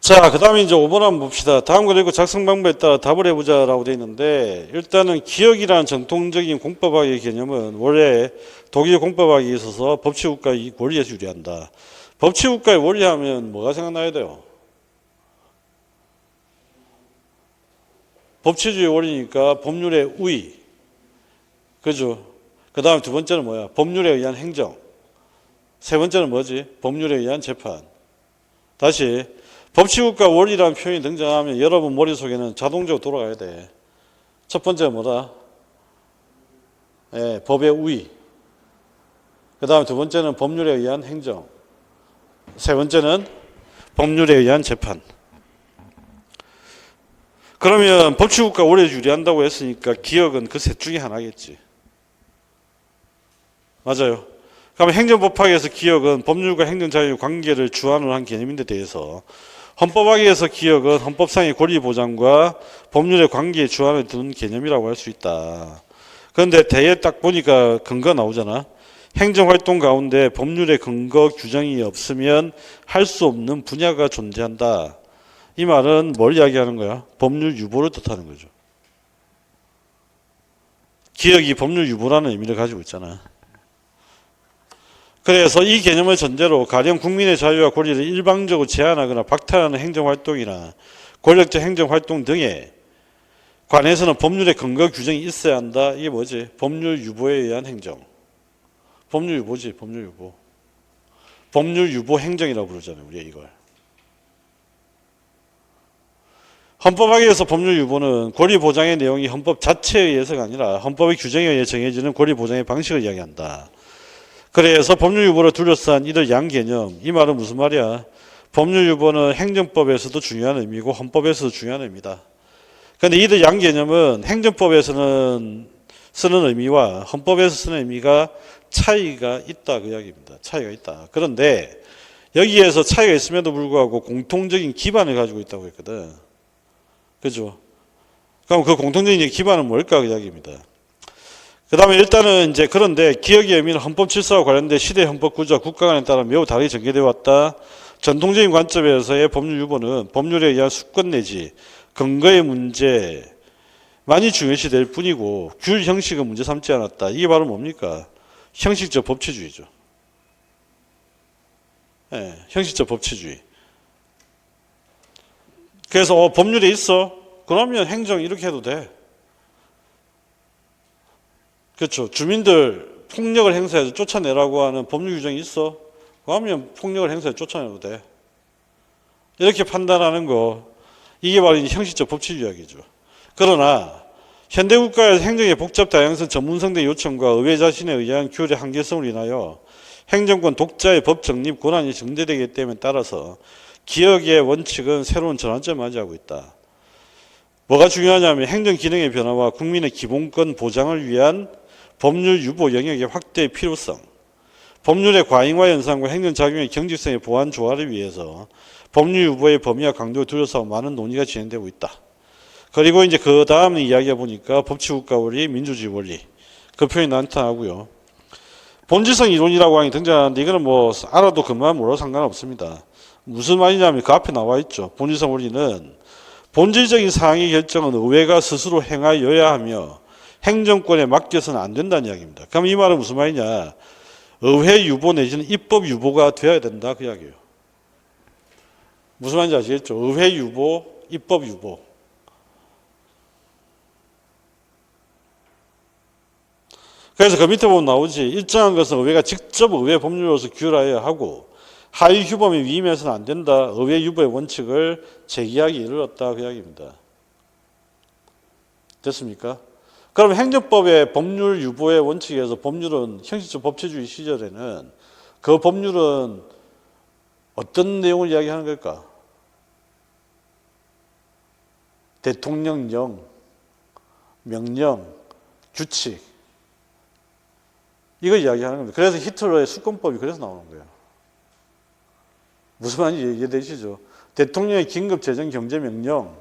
자, 그 다음에 이제 5번 한번 봅시다. 다음 걸 읽고 작성 방법에 따라 답을 해보자 라고 되어 있는데 일단은 기억이라는 전통적인 공법학의 개념은 원래 독일 공법학에 있어서 법치국가의 권리에서 유리한다. 법치국가의 원리하면 뭐가 생각나야 돼요? 법치주의 원리니까 법률의 우위. 그죠? 그 다음에 두 번째는 뭐야? 법률에 의한 행정. 세 번째는 뭐지? 법률에 의한 재판. 다시 법치국가 원리라는 표현이 등장하면 여러분 머릿속에는 자동적으로 돌아가야 돼. 첫 번째는 뭐다? 법의 우위. 그 다음에 두 번째는 법률에 의한 행정. 세 번째는 법률에 의한 재판. 그러면 법치국가 원리에 유리한다고 했으니까 기억은 그 셋 중에 하나겠지. 맞아요. 그러면 행정법학에서 기억은 법률과 행정자유의 관계를 주안으로 한 개념인데 대해서 헌법학에서 기억은 헌법상의 권리 보장과 법률의 관계에 주안을 두는 개념이라고 할 수 있다. 그런데 대에 딱 보니까 근거 나오잖아. 행정활동 가운데 법률의 근거 규정이 없으면 할 수 없는 분야가 존재한다. 이 말은 뭘 이야기하는 거야? 법률 유보를 뜻하는 거죠. 기억이 법률 유보라는 의미를 가지고 있잖아. 그래서 이 개념을 전제로 가령 국민의 자유와 권리를 일방적으로 제한하거나 박탈하는 행정활동이나 권력적 행정활동 등에 관해서는 법률의 근거 규정이 있어야 한다. 이게 뭐지? 법률 유보에 의한 행정. 법률 유보지, 법률 유보. 법률 유보 행정이라고 부르잖아요, 우리가 이걸. 헌법학에서 법률 유보는 권리 보장의 내용이 헌법 자체에 의해서가 아니라 헌법의 규정에 의해 정해지는 권리 보장의 방식을 이야기한다. 그래서 법률 유보를 둘러싼 이들 양 개념, 이 말은 무슨 말이야? 법률 유보는 행정법에서도 중요한 의미고 헌법에서도 중요한 의미다. 그런데 이들 양 개념은 행정법에서는 쓰는 의미와 헌법에서 쓰는 의미가 차이가 있다 그 이야기입니다. 차이가 있다. 그런데 여기에서 차이가 있음에도 불구하고 공통적인 기반을 가지고 있다고 했거든. 그죠? 그럼 그 공통적인 기반은 뭘까 그 이야기입니다. 그 다음에 일단은 이제 그런데 기억의 의미는 헌법 질서와 관련된 시대 헌법 구조와 국가관에 따라 매우 다르게 전개되어 왔다. 전통적인 관점에서의 법률 유보는 법률에 의한 수권 내지 근거의 문제 많이 중요시될 뿐이고 규율 형식은 문제 삼지 않았다. 이게 바로 뭡니까? 형식적 법치주의죠. 형식적 법치주의. 그래서 법률에 있어. 그러면 행정 이렇게 해도 돼. 그렇죠. 주민들 폭력을 행사해서 쫓아내라고 하는 법률 규정이 있어. 그러면 폭력을 행사해서 쫓아내도 돼. 이렇게 판단하는 거, 이게 바로 형식적 법치주의학이죠. 그러나 현대국가에서 행정의 복잡 다양성 전문성대 요청과 의회 자신에 의한 규율의 한계성을 인하여 행정권 독자의 법 정립 권한이 정대되기 때문에 따라서 기억의 원칙은 새로운 전환점을 맞이하고 있다. 뭐가 중요하냐면 행정 기능의 변화와 국민의 기본권 보장을 위한 법률 유보 영역의 확대의 필요성, 법률의 과잉화 현상과 행정작용의 경직성의 보완 조화를 위해서 법률 유보의 범위와 강도를 둘러싸고 많은 논의가 진행되고 있다. 그리고 이제 그 다음 이야기해 보니까 법치국가 원리, 민주주의 원리 그 표현이 나타나고요. 본질성 이론이라고 하는 게 등장하는데 이거는 뭐 알아도 그만 몰라도 상관없습니다. 무슨 말이냐면 그 앞에 나와 있죠. 본질성 원리는 본질적인 사항의 결정은 의회가 스스로 행하여야 하며 행정권에 맡겨서는 안 된다는 이야기입니다. 그럼 이 말은 무슨 말이냐? 의회 유보 내지는 입법 유보가 되어야 된다 그 이야기예요. 무슨 말인지 아시겠죠? 의회 유보, 입법 유보. 그래서 그 밑에 보면 나오지. 일정한 것은 의회가 직접 의회 법률로서 규율하여야 하고 하위 규범에 위임해서는 안 된다. 의회 유보의 원칙을 제기하기 이르렀다 그 이야기입니다. 됐습니까? 그럼 행정법의 법률 유보의 원칙에서 법률은 형식적 법치주의 시절에는 그 법률은 어떤 내용을 이야기하는 걸까? 대통령령, 명령, 규칙 이걸 이야기하는 겁니다. 그래서 히틀러의 수권법이 그래서 나오는 거예요. 무슨 말인지 이해되시죠? 대통령의 긴급 재정 경제 명령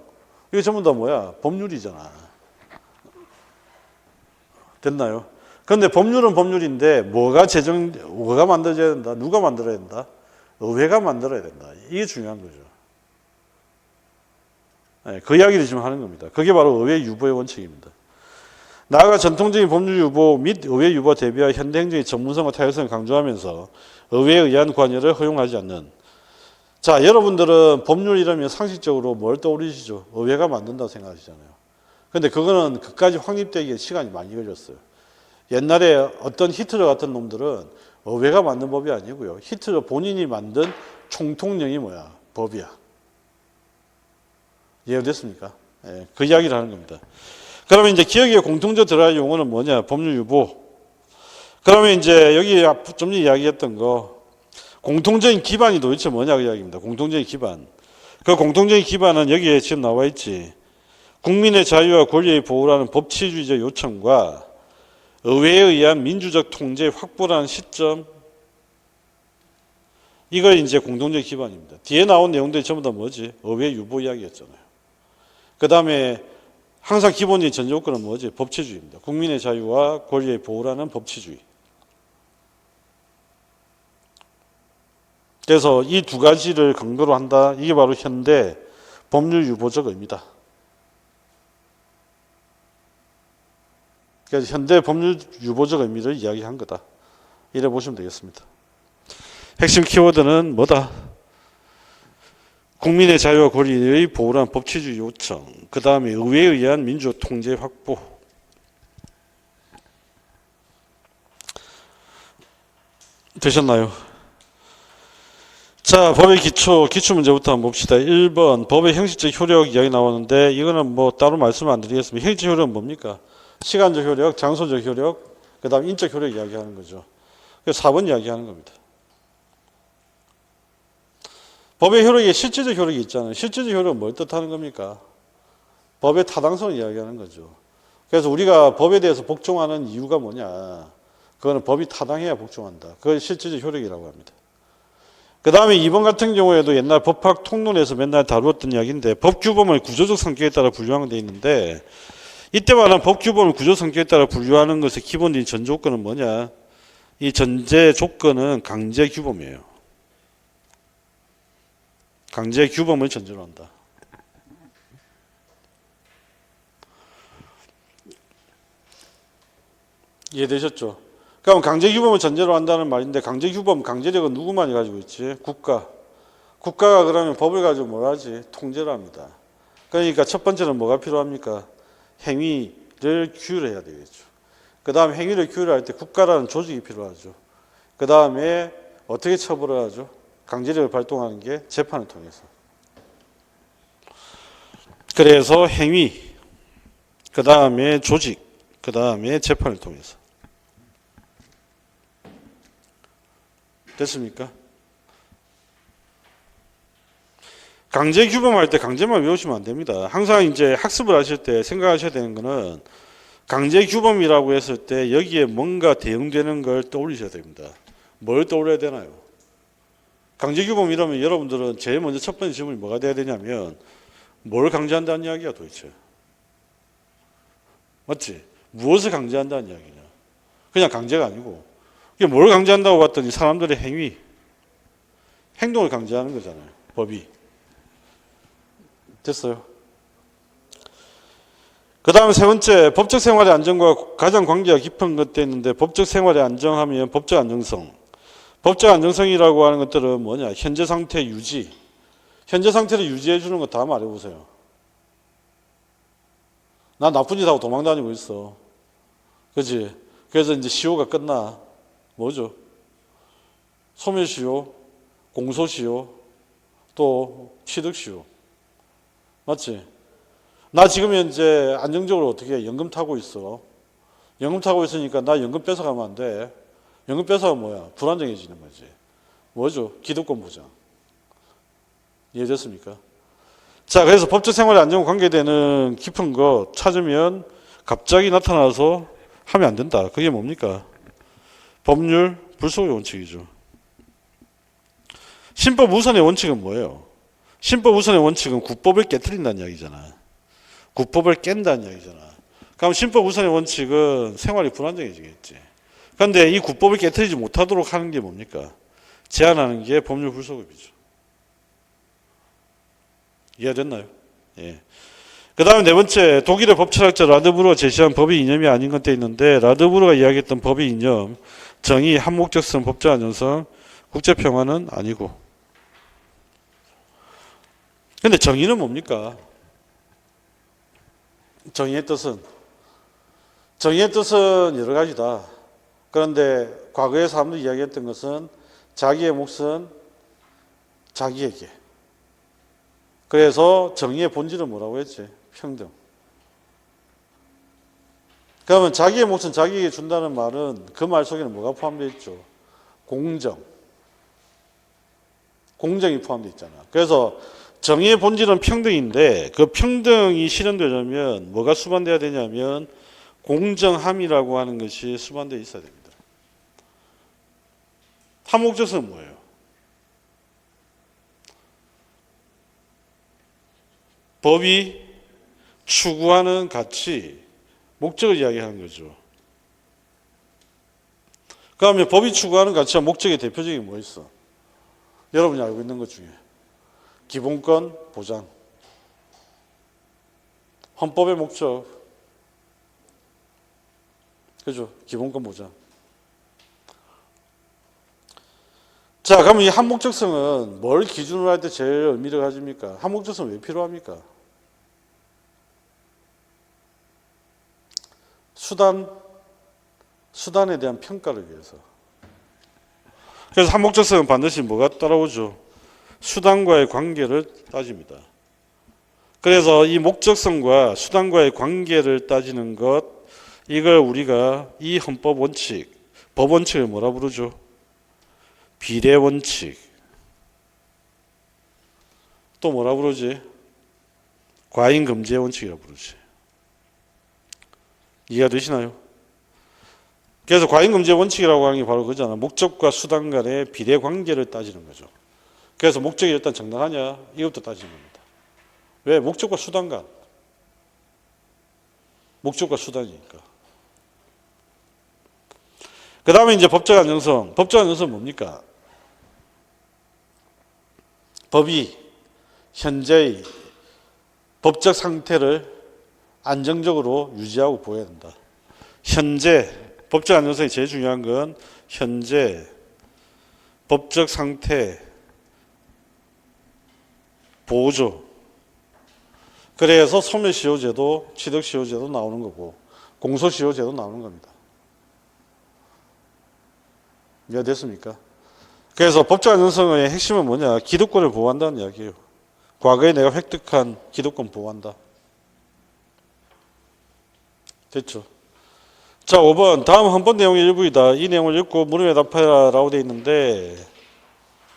이게 전부 다 뭐야? 법률이잖아. 됐나요? 그런데 법률은 법률인데 뭐가 만들어져야 된다? 누가 만들어야 된다? 의회가 만들어야 된다. 이게 중요한 거죠. 네, 그 이야기를 지금 하는 겁니다. 그게 바로 의회 유보의 원칙입니다. 나아가 전통적인 법률 유보 및 의회 유보 대비와 현대 행정의 전문성과 타협성을 강조하면서 의회에 의한 관여를 허용하지 않는. 자, 여러분들은 법률 이러면 상식적으로 뭘 떠올리시죠? 의회가 만든다고 생각하시잖아요. 근데 그거는 그까지 확립되기에 시간이 많이 걸렸어요. 옛날에 어떤 히틀러 같은 놈들은 의회가 만든 법이 아니고요. 히틀러 본인이 만든 총통령이 뭐야? 법이야. 이해됐습니까? 예, 그 이야기를 하는 겁니다. 그러면 이제 기억에 공통적 들어갈 용어는 뭐냐? 법률 유보. 그러면 이제 여기 좀 전에 이야기했던 거 공통적인 기반이 도대체 뭐냐 그 이야기입니다. 공통적인 기반. 그 공통적인 기반은 여기에 지금 나와 있지. 국민의 자유와 권리의 보호라는 법치주의적 요청과 의회에 의한 민주적 통제의 확보라는 시점 이걸 이제 공통적 기반입니다. 뒤에 나온 내용들이 전부 다 뭐지? 의회 유보 이야기였잖아요. 그 다음에 항상 기본적인 전제 요건은 뭐지? 법치주의입니다. 국민의 자유와 권리의 보호라는 법치주의. 그래서 이 두 가지를 근거로 한다. 이게 바로 현대 법률 유보적 의미다. 그래서 현대 법률 유보적 의미를 이야기한 거다. 이래 보시면 되겠습니다. 핵심 키워드는 뭐다? 국민의 자유와 권리의 보호라는 법치주의 요청, 그 다음에 의회에 의한 민주적 통제 확보. 되셨나요? 자, 법의 기초 문제부터 한번 봅시다. 1번, 법의 형식적 효력 이야기 나오는데, 이거는 뭐 따로 말씀 안 드리겠습니다. 형식적 효력은 뭡니까? 시간적 효력, 장소적 효력, 그 다음 인적 효력 이야기하는 거죠. 그래서 4번 이야기하는 겁니다. 법의 효력에 실질적 효력이 있잖아요. 실질적 효력은 뭘 뜻하는 겁니까? 법의 타당성을 이야기하는 거죠. 그래서 우리가 법에 대해서 복종하는 이유가 뭐냐? 그거는 법이 타당해야 복종한다. 그걸 실질적 효력이라고 합니다. 그 다음에 2번 같은 경우에도 옛날 법학 통론에서 맨날 다루었던 이야기인데 법규범을 구조적 성격에 따라 분류하는 데 있는데 이때 말하는 법규범을 구조적 성격에 따라 분류하는 것의 기본적인 전제 조건은 뭐냐? 이 전제 조건은 강제 규범이에요. 강제 규범을 전제로 한다. 이해되셨죠? 그럼 강제 규범을 전제로 한다는 말인데 강제 규범, 강제력은 누구만이 가지고 있지? 국가. 국가가 그러면 법을 가지고 뭘 하지? 통제를 합니다. 그러니까 첫 번째는 뭐가 필요합니까? 행위를 규율해야 되겠죠. 그 다음 행위를 규율할 때 국가라는 조직이 필요하죠. 그 다음에 어떻게 처벌을 하죠? 강제력을 발동하는 게 재판을 통해서. 그래서 행위, 그 다음에 조직, 그 다음에 재판을 통해서. 됐습니까? 강제 규범할 때 강제만 외우시면 안 됩니다. 항상 이제 학습을 하실 때 생각하셔야 되는 거는 강제 규범이라고 했을 때 여기에 뭔가 대응되는 걸 떠올리셔야 됩니다. 뭘 떠올려야 되나요? 강제 규범 이러면 여러분들은 제일 먼저 첫 번째 질문이 뭐가 돼야 되냐면 뭘 강제한다는 이야기야 도대체? 맞지? 무엇을 강제한다는 이야기냐? 그냥 강제가 아니고 이게 뭘 강제한다고 봤더니 사람들의 행위, 행동을 강제하는 거잖아요. 법이. 됐어요? 그 다음에 세 번째, 법적 생활의 안정과 가장 관계가 깊은 것도 있는데 법적 생활의 안정하면 법적 안정성. 법적 안정성이라고 하는 것들은 뭐냐? 현재 상태 유지. 현재 상태를 유지해 주는 거 다 말해보세요. 나 나쁜 짓 하고 도망 다니고 있어. 그지? 그래서 이제 시효가 끝나. 뭐죠? 소멸시효, 공소시효, 또 취득시효. 맞지? 나 지금 현재 안정적으로 어떻게 해? 연금 타고 있어. 연금 타고 있으니까 나 연금 뺏어가면 안 돼. 연금 뺏어가면 뭐야? 불안정해지는 거지. 뭐죠? 기득권 보장. 이해됐습니까? 자, 그래서 법적 생활에 안정과 관계되는 깊은 거 찾으면 갑자기 나타나서 하면 안 된다. 그게 뭡니까? 법률 불속의 원칙이죠. 신법 우선의 원칙은 뭐예요? 신법 우선의 원칙은 국법을 깨트린다는 이야기잖아. 국법을 깬다는 이야기잖아. 그럼 신법 우선의 원칙은 생활이 불안정해지겠지. 그런데 이 국법을 깨트리지 못하도록 하는 게 뭡니까? 제한하는 게 법률 불소급이죠. 이해됐나요? 예. 그 다음에 네 번째, 독일의 법철학자 라드브루가 제시한 법의 이념이 아닌 것도 있는데, 라드브루가 이야기했던 법의 이념, 정의, 한목적성, 법적 안정성, 국제평화는 아니고. 근데 정의는 뭡니까? 정의의 뜻은? 정의의 뜻은 여러 가지다. 그런데 과거에 사람들이 이야기했던 것은 자기의 몫은 자기에게. 그래서 정의의 본질은 뭐라고 했지? 평등. 그러면 자기의 몫은 자기에게 준다는 말은 그 말 속에는 뭐가 포함되어 있죠? 공정. 공정이 포함되어 있잖아. 그래서 정의의 본질은 평등인데 그 평등이 실현되려면 뭐가 수반돼야 되냐면 공정함이라고 하는 것이 수반되어 있어야 됩니다. 한목적성은 뭐예요? 법이 추구하는 가치, 목적을 이야기하는 거죠. 그러면 법이 추구하는 가치와 목적의 대표적인 뭐 있어? 여러분이 알고 있는 것 중에 기본권 보장, 헌법의 목적, 그죠? 기본권 보장. 자, 그러면 이 한목적성은 뭘 기준으로 할 때 제일 의미를 가집니까? 한목적성은 왜 필요합니까? 수단에 대한 평가를 위해서. 그래서 한목적성은 반드시 뭐가 따라오죠? 수단과의 관계를 따집니다. 그래서 이 목적성과 수단과의 관계를 따지는 것, 이걸 우리가 이 헌법 원칙, 법 원칙을 뭐라 부르죠? 비례 원칙. 또 뭐라 부르지? 과잉 금지의 원칙이라고 부르지. 이해가 되시나요? 그래서 과잉 금지의 원칙이라고 하는 게 바로 그거잖아. 목적과 수단 간의 비례 관계를 따지는 거죠. 그래서 목적이 일단 정당하냐? 이것도 따지는 겁니다. 왜? 목적과 수단 간. 목적과 수단이니까. 그 다음에 이제 법적 안정성. 법적 안정성은 뭡니까? 법이 현재의 법적 상태를 안정적으로 유지하고 보여야 된다. 현재, 법적 안정성이 제일 중요한 건 현재 법적 상태 보호죠. 그래서 소멸시효제도, 취득시효제도 나오는 거고 공소시효제도 나오는 겁니다. 이해가 됐습니까? 그래서 법적 안정성의 핵심은 뭐냐? 기득권을 보호한다는 이야기예요. 과거에 내가 획득한 기득권 보호한다. 됐죠? 자, 5번. 다음 헌법 내용의 일부이다. 이 내용을 읽고 물음에 답하라 라고 되어 있는데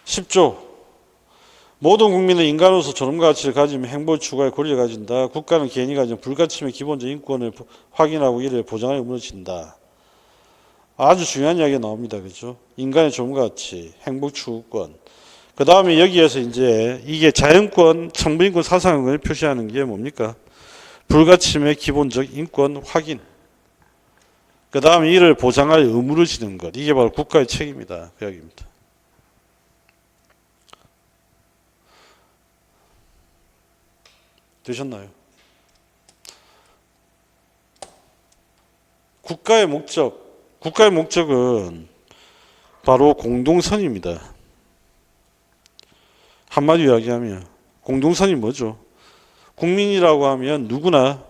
10조. 모든 국민은 인간으로서 존엄과 가치를 가지며 행복을 추구할 권리를 가진다. 국가는 개인이 가진 불가침의 기본적 인권을 확인하고 이를 보장할 의무를 진다. 아주 중요한 이야기가 나옵니다. 그죠? 인간의 존엄과 가치, 행복 추구권. 그 다음에 여기에서 이제 이게 자연권, 천부인권 사상을 표시하는 게 뭡니까? 불가침의 기본적 인권 확인. 그 다음에 이를 보장할 의무를 지는 것. 이게 바로 국가의 책임이다. 그 이야기입니다. 되셨나요? 국가의 목적은 바로 공동선입니다. 한마디로 이야기하면 공동선이 뭐죠? 국민이라고 하면 누구나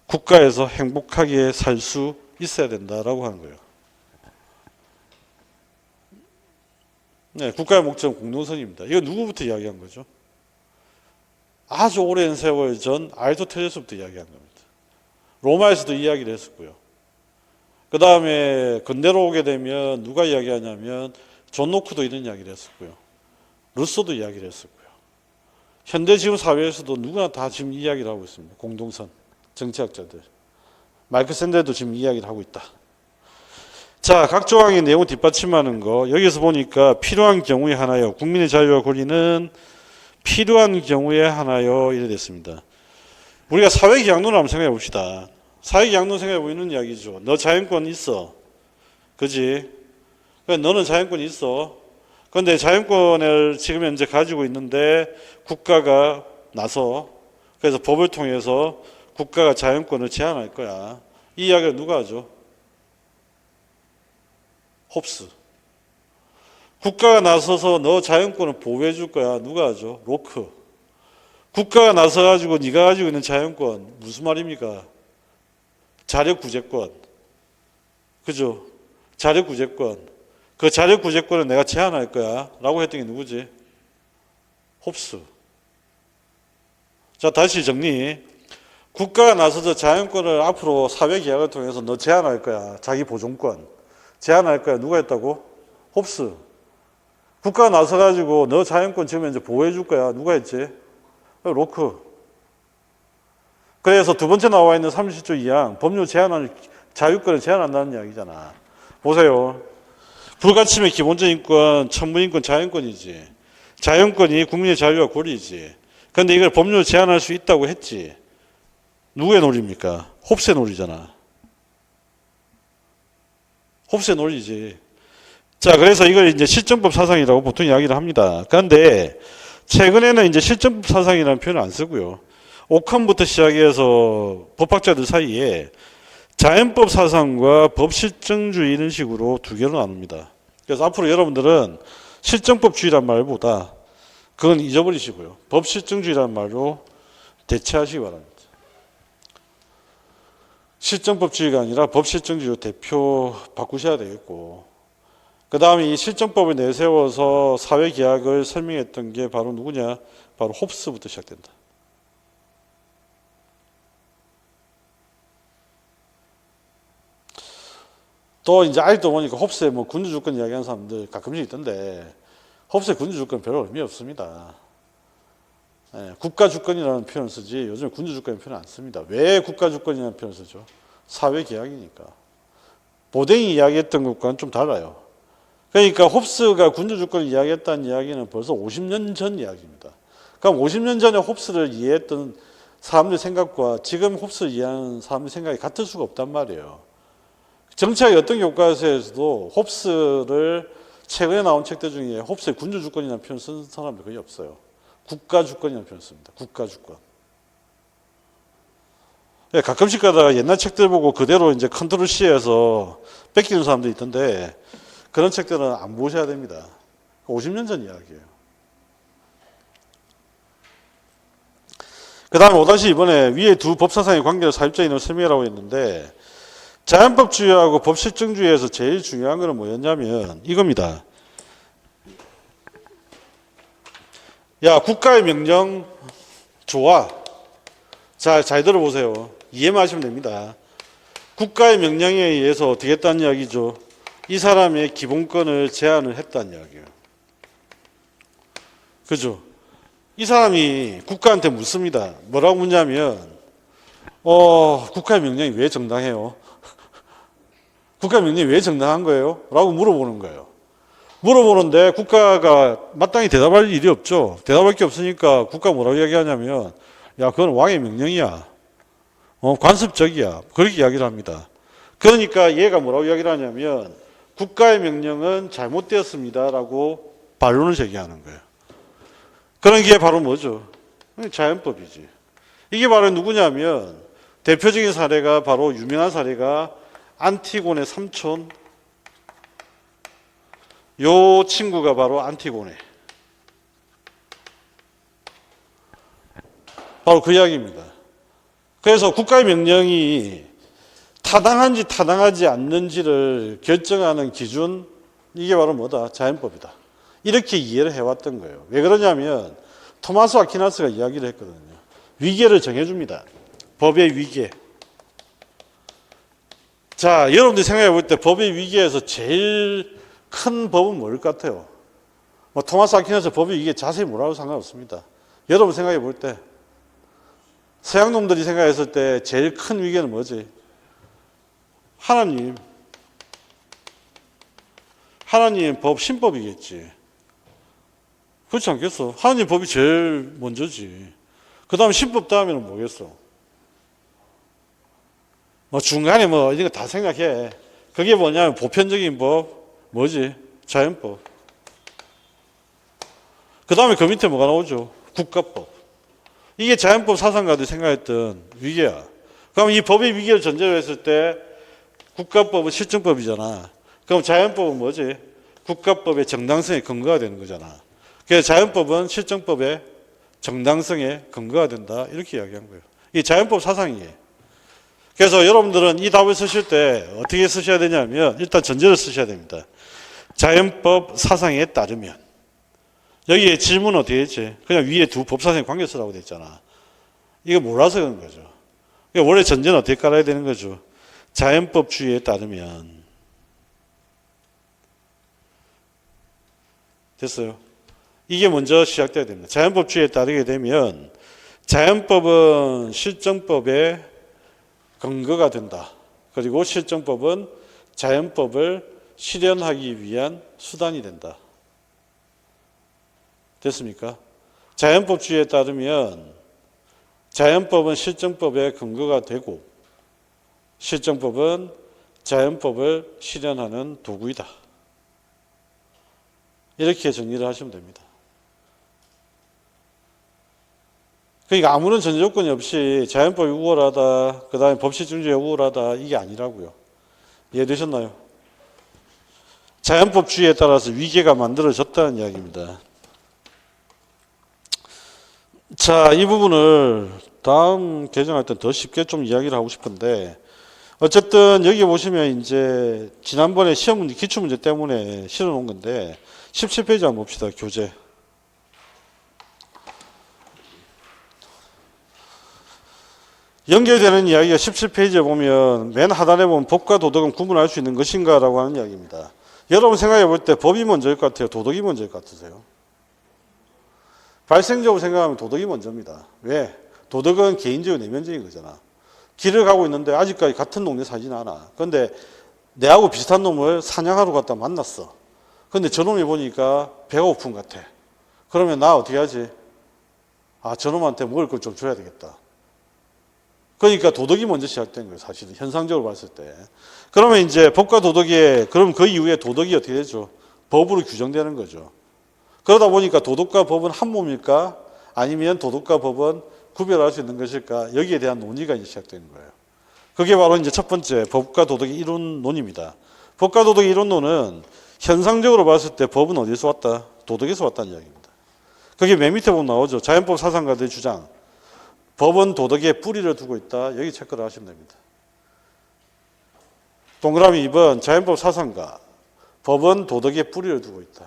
국가에서 행복하게 살 수 있어야 된다라고 하는 거예요. 네, 국가의 목적은 공동선입니다. 이거 누구부터 이야기한 거죠? 아주 오랜 세월 전 아리스토텔레스부터 이야기한 겁니다. 로마에서도 이야기를 했었고요. 그 다음에 근대로 오게 되면 누가 이야기하냐면 존 노크도 이런 이야기를 했었고요. 루소도 이야기를 했었고요. 현대 지금 사회에서도 누구나 다 지금 이야기를 하고 있습니다. 공동선, 정치학자들. 마이클 샌델도 지금 이야기를 하고 있다. 자, 각 조항의 내용을 뒷받침하는 거. 여기서 보니까 필요한 경우에 하나요. 국민의 자유와 권리는 필요한 경우에 하나요. 이래 됐습니다. 우리가 사회계약론을 한번 생각해 봅시다. 사회계약론 생각해 보이는 이야기죠. 너 자연권 있어. 그지? 너는 자연권이 있어. 그런데 자연권을 지금 현재 가지고 있는데 국가가 나서 그래서 법을 통해서 국가가 자연권을 제한할 거야. 이 이야기를 누가 하죠? 홉스. 국가가 나서서 너 자연권을 보호해 줄 거야. 누가 하죠? 로크. 국가가 나서가지고 네가 가지고 있는 자연권 무슨 말입니까? 자력구제권. 그죠? 자력구제권. 그 자력구제권을 내가 제한할 거야. 라고 했던 게 누구지? 홉스. 자, 다시 정리. 국가가 나서서 자연권을 앞으로 사회계약을 통해서 너 제한할 거야. 자기 보존권. 제한할 거야. 누가 했다고? 홉스. 국가가 나서가지고 너 자연권 지금 이제 보호해 줄 거야. 누가 했지? 로크. 그래서 두 번째 나와 있는 37조 2항 법률 제한을 자유권을 제한한다는 이야기잖아. 보세요. 불가침의 기본적 인권, 천부인권, 자연권이지. 자연권이 국민의 자유와 권리지. 그런데 이걸 법률 제한할 수 있다고 했지. 누구의 논리입니까? 홉스의 논리잖아. 홉스의 논리지. 자, 그래서 이걸 이제 실정법 사상이라고 보통 이야기를 합니다. 그런데 최근에는 이제 실정법 사상이라는 표현을 안 쓰고요. 오칸부터 시작해서 법학자들 사이에 자연법 사상과 법실정주의 이런 식으로 두 개로 나눕니다. 그래서 앞으로 여러분들은 실정법주의란 말보다 그건 잊어버리시고요. 법실정주의란 말로 대체하시기 바랍니다. 실정법주의가 아니라 법실정주의로 대표 바꾸셔야 되겠고, 그 다음에 이 실정법을 내세워서 사회계약을 설명했던 게 바로 누구냐? 바로 홉스부터 시작된다. 또 이제 아직도 보니까 홉스의 뭐 군주주권 이야기하는 사람들 가끔씩 있던데, 홉스의 군주주권 별로 의미 없습니다. 예, 국가주권이라는 표현을 쓰지 요즘 군주주권이라는 표현을 안 씁니다. 왜 국가주권이라는 표현을 쓰죠? 사회계약이니까. 보댕이 이야기했던 것과는 좀 달라요. 그러니까 홉스가 군주주권을 이야기했다는 이야기는 벌써 50년 전 이야기입니다. 그럼 50년 전에 홉스를 이해했던 사람들 생각과 지금 홉스를 이해하는 사람들 생각이 같을 수가 없단 말이에요. 정치학의 어떤 교과서에서도 홉스를 최근에 나온 책들 중에 홉스의 군주주권이라는 표현을 쓴 사람이 거의 없어요. 국가주권이라는 표현을 씁니다. 국가주권. 예, 가끔씩 가다가 옛날 책들 보고 그대로 이제 컨트롤 C에서 뺏기는 사람도 있던데 그런 책들은 안 보셔야 됩니다. 50년 전 이야기예요. 그 다음에 5-2번에 위에 두 법사상의 관계를 사유자 인을 설명하라고 했는데 자연법주의하고 법실정주의에서 제일 중요한 거는 뭐였냐면 이겁니다. 야, 국가의 명령 좋아. 잘 들어보세요. 이해만 하시면 됩니다. 국가의 명령에 의해서 어떻게 했다는 이야기죠? 이 사람의 기본권을 제한을 했다는 이야기예요. 그죠? 이 사람이 국가한테 묻습니다. 뭐라고 묻냐면 국가의 명령이 왜 정당해요? 국가의 명령이 왜 정당한 거예요? 라고 물어보는 거예요. 물어보는데 국가가 마땅히 대답할 일이 없죠. 대답할 게 없으니까 국가가 뭐라고 이야기하냐면 야, 그건 왕의 명령이야. 관습적이야. 그렇게 이야기를 합니다. 그러니까 얘가 뭐라고 이야기를 하냐면 국가의 명령은 잘못되었습니다. 라고 반론을 제기하는 거예요. 그런 게 바로 뭐죠? 자연법이지. 이게 바로 누구냐면 대표적인 사례가 바로 유명한 사례가 안티고네 삼촌. 요 친구가 바로 안티고네. 바로 그 이야기입니다. 그래서 국가의 명령이 타당한지 타당하지 않는지를 결정하는 기준, 이게 바로 뭐다? 자연법이다. 이렇게 이해를 해왔던 거예요. 왜 그러냐면 토마스 아퀴나스가 이야기를 했거든요. 위계를 정해줍니다. 법의 위계. 자, 여러분들이 생각해 볼 때 법의 위계에서 제일 큰 법은 뭘 것 같아요? 토마스 아퀴나스 법의 위계 자세히 뭐라고 상관없습니다. 여러분 생각해 볼 때 서양 놈들이 생각했을 때 제일 큰 위계는 뭐지? 하나님 법, 신법이겠지. 그렇지 않겠어? 하나님 법이 제일 먼저지. 그 다음에 신법 다음에는 뭐겠어? 중간에 이런 거 다 생각해. 그게 뭐냐면 보편적인 법, 뭐지? 자연법. 그 다음에 그 밑에 뭐가 나오죠? 국가법. 이게 자연법 사상가들이 생각했던 위계야. 그럼 이 법의 위계를 전제로 했을 때 국가법은 실정법이잖아. 그럼 자연법은 뭐지? 국가법의 정당성에 근거가 되는 거잖아. 그래서 자연법은 실정법의 정당성에 근거가 된다. 이렇게 이야기한 거예요. 이 자연법 사상이에요. 그래서 여러분들은 이 답을 쓰실 때 어떻게 쓰셔야 되냐면 일단 전제를 쓰셔야 됩니다. 자연법 사상에 따르면. 여기에 질문은 어떻게 했지? 그냥 위에 두 법사상의 관계 쓰라고 돼 있잖아. 이거 몰라서 그런 거죠. 그러니까 원래 전제는 어떻게 깔아야 되는 거죠? 자연법주의에 따르면. 됐어요? 이게 먼저 시작돼야 됩니다. 자연법주의에 따르게 되면 자연법은 실정법의 근거가 된다. 그리고 실정법은 자연법을 실현하기 위한 수단이 된다. 됐습니까? 자연법주의에 따르면 자연법은 실정법의 근거가 되고 실정법은 자연법을 실현하는 도구이다. 이렇게 정리를 하시면 됩니다. 그러니까 아무런 전제 조건이 없이 자연법이 우월하다, 그 다음에 법실정주의가 우월하다, 이게 아니라고요. 이해되셨나요? 자연법주의에 따라서 위계가 만들어졌다는 이야기입니다. 자, 이 부분을 다음 개정할 때 더 쉽게 좀 이야기를 하고 싶은데, 어쨌든 여기 보시면 이제 지난번에 시험 문제, 기출문제 때문에 실어놓은 건데, 17페이지 한번 봅시다. 교재. 연결되는 이야기가 17페이지에 보면 맨 하단에 보면 법과 도덕은 구분할 수 있는 것인가 라고 하는 이야기입니다. 여러분 생각해 볼 때 법이 먼저일 것 같아요? 도덕이 먼저일 것 같으세요? 발생적으로 생각하면 도덕이 먼저입니다. 왜? 도덕은 개인적이고 내면적인 거잖아. 길을 가고 있는데 아직까지 같은 동네 살지는 않아. 그런데 내하고 비슷한 놈을 사냥하러 갔다 만났어. 근데 저놈이 보니까 배가 고픈 것 같아. 그러면 나 어떻게 하지? 저놈한테 먹을 걸 좀 줘야 되겠다. 그러니까 도덕이 먼저 시작된 거예요, 사실은. 현상적으로 봤을 때. 그러면 이제 법과 도덕에, 그럼 그 이후에 도덕이 어떻게 되죠? 법으로 규정되는 거죠. 그러다 보니까 도덕과 법은 한 몸일까? 아니면 도덕과 법은 구별할 수 있는 것일까? 여기에 대한 논의가 이제 시작되는 거예요. 그게 바로 이제 첫 번째 법과 도덕의 이론론입니다. 법과 도덕의 이론론은 현상적으로 봤을 때 법은 어디서 왔다? 도덕에서 왔다는 이야기입니다. 그게 맨 밑에 보면 나오죠. 자연법 사상가들의 주장. 법은 도덕에 뿌리를 두고 있다. 여기 체크를 하시면 됩니다. 동그라미 2번 자연법 사상가. 법은 도덕의 뿌리를 두고 있다.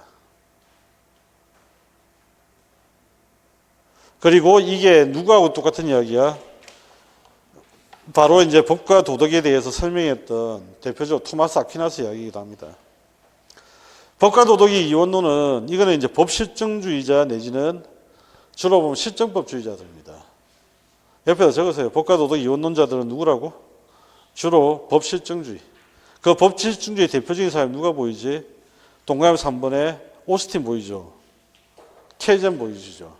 그리고 이게 누구하고 똑같은 이야기야? 바로 이제 법과 도덕에 대해서 설명했던 대표적으로 토마스 아퀴나스 이야기이기도 합니다. 법과 도덕의 이원론은 이거는 이제 법실정주의자 내지는 주로 보면 실정법주의자들입니다. 옆에다 적으세요. 법과 도덕 이원론자들은 누구라고? 주로 법실정주의. 그 법실정주의 대표적인 사람이 누가 보이지? 동그라미 3번에 오스틴 보이죠? 케이젠 보이시죠?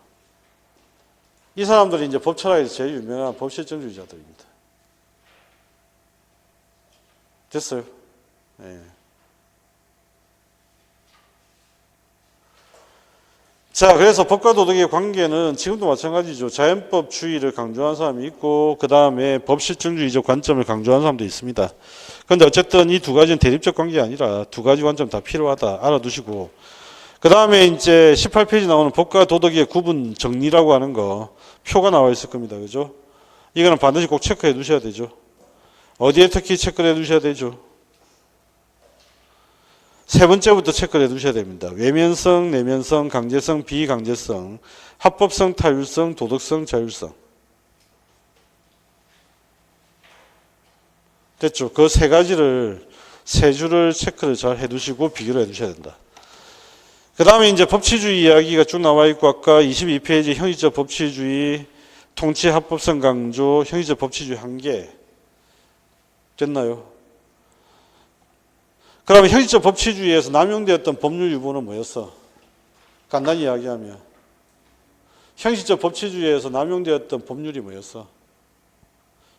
이 사람들이 이제 법철학에서 제일 유명한 법실정주의자들입니다. 됐어요? 네. 자, 그래서 법과 도덕의 관계는 지금도 마찬가지죠. 자연법주의를 강조하는 사람이 있고 그 다음에 법실정주의적 관점을 강조하는 사람도 있습니다. 그런데 어쨌든 이 두 가지는 대립적 관계가 아니라 두 가지 관점 다 필요하다 알아두시고 그 다음에 이제 18페이지 나오는 법과 도덕의 구분 정리라고 하는 거 표가 나와 있을 겁니다. 그죠? 이거는 반드시 꼭 체크해 두셔야 되죠. 어디에 특히 체크를 해 두셔야 되죠? 세 번째부터 체크를 해 두셔야 됩니다. 외면성, 내면성, 강제성, 비강제성, 합법성, 타율성, 도덕성, 자율성. 됐죠? 그 세 가지를, 세 줄을 체크를 잘 해 두시고 비교를 해 두셔야 된다. 그 다음에 이제 법치주의 이야기가 쭉 나와 있고 아까 22페이지 형식적 법치주의, 통치 합법성 강조, 형식적 법치주의 한계. 됐나요? 그러면 형식적 법치주의에서 남용되었던 법률 유보는 뭐였어? 간단히 이야기하면 형식적 법치주의에서 남용되었던 법률이 뭐였어?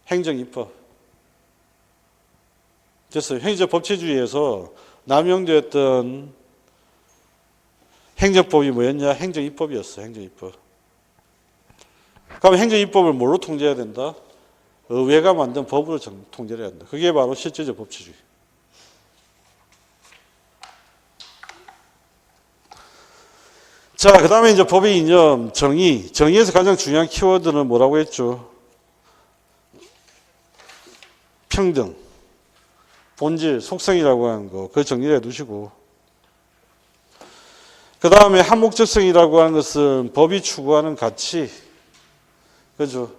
행정입법. 됐어요. 형식적 법치주의에서 남용되었던 행정법이 뭐였냐? 행정입법이었어. 행정입법. 그럼 행정입법을 뭘로 통제해야 된다? 의회가 만든 법으로 통제를 해야 한다. 그게 바로 실제적 법치주의. 자, 그 다음에 이제 법의 이념, 정의. 정의에서 가장 중요한 키워드는 뭐라고 했죠? 평등, 본질, 속성이라고 하는 거. 그걸 정리를 해 두시고. 그 다음에 한목적성이라고 하는 것은 법이 추구하는 가치. 그죠?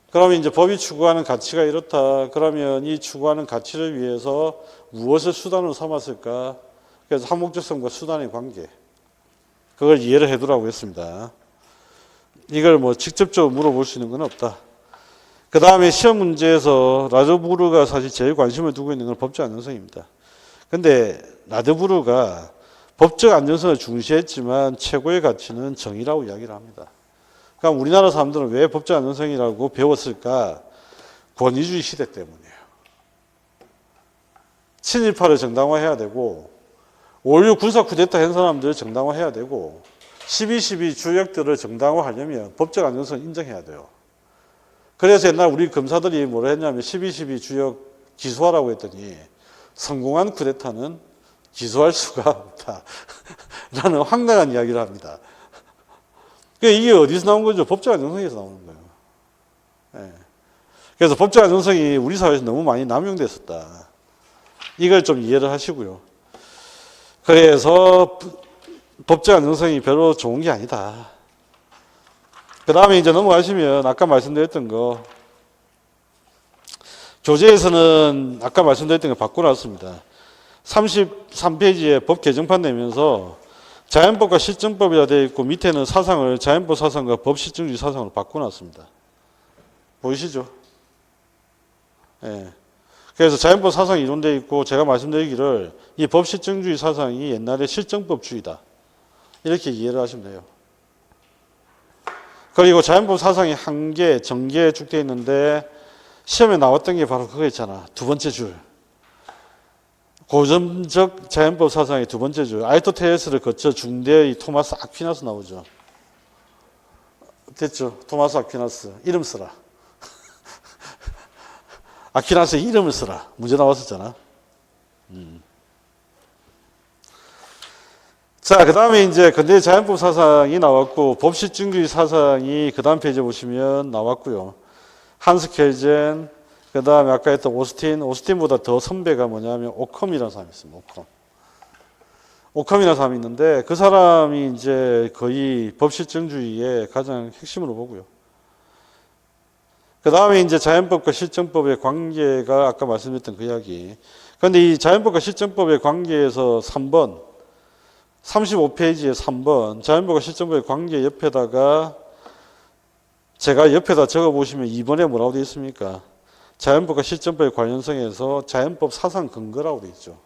그러면 이제 법이 추구하는 가치가 이렇다. 그러면 이 추구하는 가치를 위해서 무엇을 수단으로 삼았을까? 그래서 한목적성과 수단의 관계. 그걸 이해를 해두라고 했습니다. 이걸 뭐 직접적으로 물어볼 수 있는 건 없다. 그 다음에 시험 문제에서 라드부르가 사실 제일 관심을 두고 있는 건 법적 안정성입니다. 근데 라드부르가 법적 안정성을 중시했지만 최고의 가치는 정의라고 이야기를 합니다. 그럼 우리나라 사람들은 왜 법적 안정성이라고 배웠을까? 권위주의 시대 때문이에요. 친일파를 정당화해야 되고 5.16 군사 쿠데타 한 사람들을 정당화해야 되고 12.12 주역들을 정당화하려면 법적 안정성을 인정해야 돼요. 그래서 옛날 우리 검사들이 뭐라 했냐면 12.12 주역 기소하라고 했더니 성공한 쿠데타는 기소할 수가 없다. 라는 황당한 이야기를 합니다. 이게 어디서 나온 거죠? 법적 안정성에서 나오는 거예요. 네. 그래서 법적 안정성이 우리 사회에서 너무 많이 남용됐었다. 이걸 좀 이해를 하시고요. 그래서 법적 안정성이 별로 좋은 게 아니다. 그 다음에 이제 넘어가시면 아까 말씀드렸던 거 교재에서는 아까 말씀드렸던 거 바꿔놨습니다. 33페이지에 법 개정판 내면서 자연법과 실정법이라 되어 있고 밑에는 사상을 자연법 사상과 법 실정주의 사상으로 바꿔놨습니다. 보이시죠? 예. 네. 그래서 자연법 사상이 이론되어 있고 제가 말씀드리기를 이 법 실정주의 사상이 옛날에 실정법주의다. 이렇게 이해를 하시면 돼요. 그리고 자연법 사상이 한계, 전개에 쭉 되어 있는데 시험에 나왔던 게 바로 그거 있잖아. 두 번째 줄. 고전적 자연법 사상의 두 번째 줄. 아리스토텔레스를 거쳐 중대의 토마스 아퀴나스 나오죠. 됐죠? 토마스 아퀴나스. 이름 쓰라. 아퀴나스의 이름을 쓰라. 문제 나왔었잖아. 자, 그 다음에 이제 근대 자연법 사상이 나왔고, 법실증주의 사상이 그 다음 페이지에 보시면 나왔고요. 한스 켈젠, 그 다음에 아까 했던 오스틴보다 더 선배가 뭐냐면 오컴이라는 사람이 있습니다. 오컴이라는 사람이 있는데 그 사람이 이제 거의 법실정주의의 가장 핵심으로 보고요. 그 다음에 이제 자연법과 실정법의 관계가 아까 말씀드렸던 그 이야기. 그런데 이 자연법과 실정법의 관계에서 3번, 35페이지에 3번, 자연법과 실정법의 관계 옆에다가 제가 옆에다 적어 보시면 2번에 뭐라고 되어 있습니까? 자연법과 실정법의 관련성에서 자연법 사상 근거라고 되어 있죠.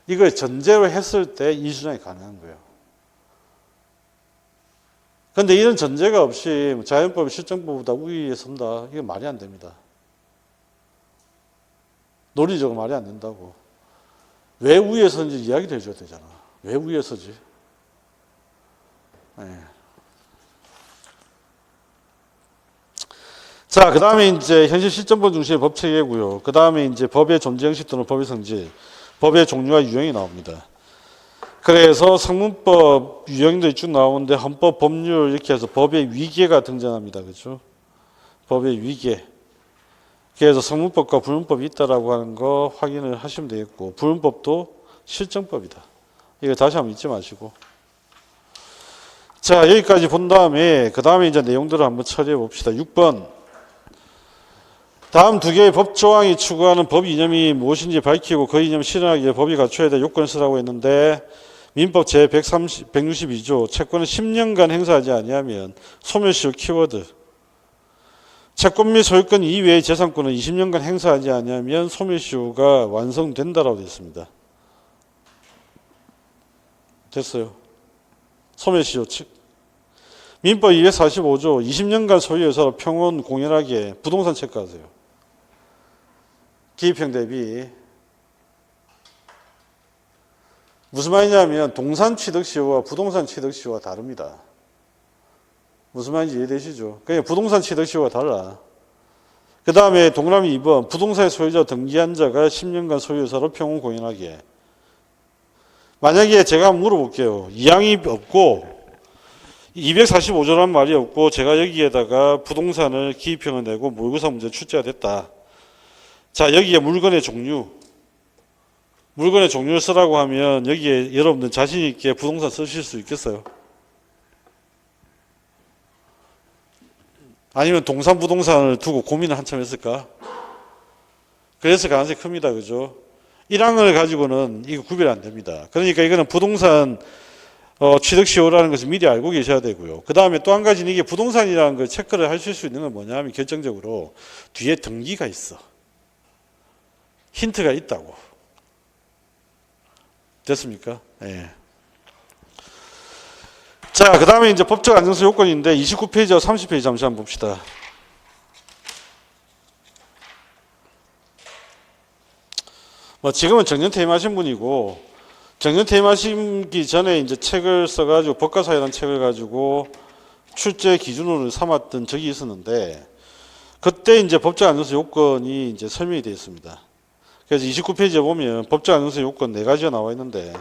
이걸 전제로 했을 때 이 주장이 가능한 거예요. 그런데 이런 전제가 없이 자연법이 실정법보다 우위에 선다. 이게 말이 안 됩니다. 논리적으로 말이 안 된다고. 왜 우위에 서는지 이야기를 해줘야 되잖아. 왜 우위에 서지? 네. 자, 그 다음에 이제 현실 실정법 중심의 법 체계고요. 그 다음에 이제 법의 존재 형식 또는 법의 성질, 법의 종류와 유형이 나옵니다. 그래서 성문법 유형들이 쭉 나오는데 헌법, 법률 이렇게 해서 법의 위계가 등장합니다. 그렇죠? 법의 위계. 그래서 성문법과 불문법이 있다라고 하는 거 확인을 하시면 되겠고, 불문법도 실정법이다. 이거 다시 한번 잊지 마시고. 자, 여기까지 본 다음에 그 다음에 이제 내용들을 한번 처리해 봅시다. 6번. 다음 두 개의 법 조항이 추구하는 법 이념이 무엇인지 밝히고 그 이념을 실현하기 위해 법이 갖춰야 될 요건을 쓰라고 했는데 민법 제162조 채권은 10년간 행사하지 아니하면 소멸시효 키워드 채권 및 소유권 이외의 재산권은 20년간 행사하지 아니하면 소멸시효가 완성된다라고 되어 있습니다. 됐어요. 소멸시효 민법 245조 20년간 소유여사로 평온 공연하게 부동산 체크하세요. 기입형 대비 무슨 말이냐면 동산 취득시효와 부동산 취득시효가 다릅니다. 무슨 말인지 이해되시죠? 그러니까 부동산 취득시효가 달라. 그 다음에 동그라미 2번 부동산의 소유자 등기한 자가 10년간 소유여사로 평온 공연하게. 만약에 제가 물어볼게요. 이항이 없고 245조란 말이 없고 제가 여기에다가 부동산을 기입형을 내고 모의고사 문제 출제가 됐다. 자, 여기에 물건의 종류를 쓰라고 하면 여기에 여러분들 자신 있게 부동산 쓰실 수 있겠어요? 아니면 동산 부동산을 두고 고민을 한참 했을까? 그랬을 가능성이 큽니다. 그죠? 1항을 가지고는 이거 구별이 안 됩니다. 그러니까 이거는 부동산 취득시효라는 것을 미리 알고 계셔야 되고요. 그 다음에 또 한 가지는 이게 부동산이라는 걸 체크를 하실 수 있는 건 뭐냐 하면 결정적으로 뒤에 등기가 있어. 힌트가 있다고. 됐습니까? 예. 자, 그 다음에 이제 법적 안정성 요건인데 29페이지와 30페이지 잠시 한번 봅시다. 지금은 정년 퇴임하신 분이고, 정년 퇴임하시기 전에 이제 책을 써가지고, 법과사회라는 책을 가지고 출제 기준으로 삼았던 적이 있었는데, 그때 이제 법적 안정성 요건이 이제 설명이 되어 있습니다. 그래서 29페이지에 보면 법적 안정성 요건 4가지가 나와 있는데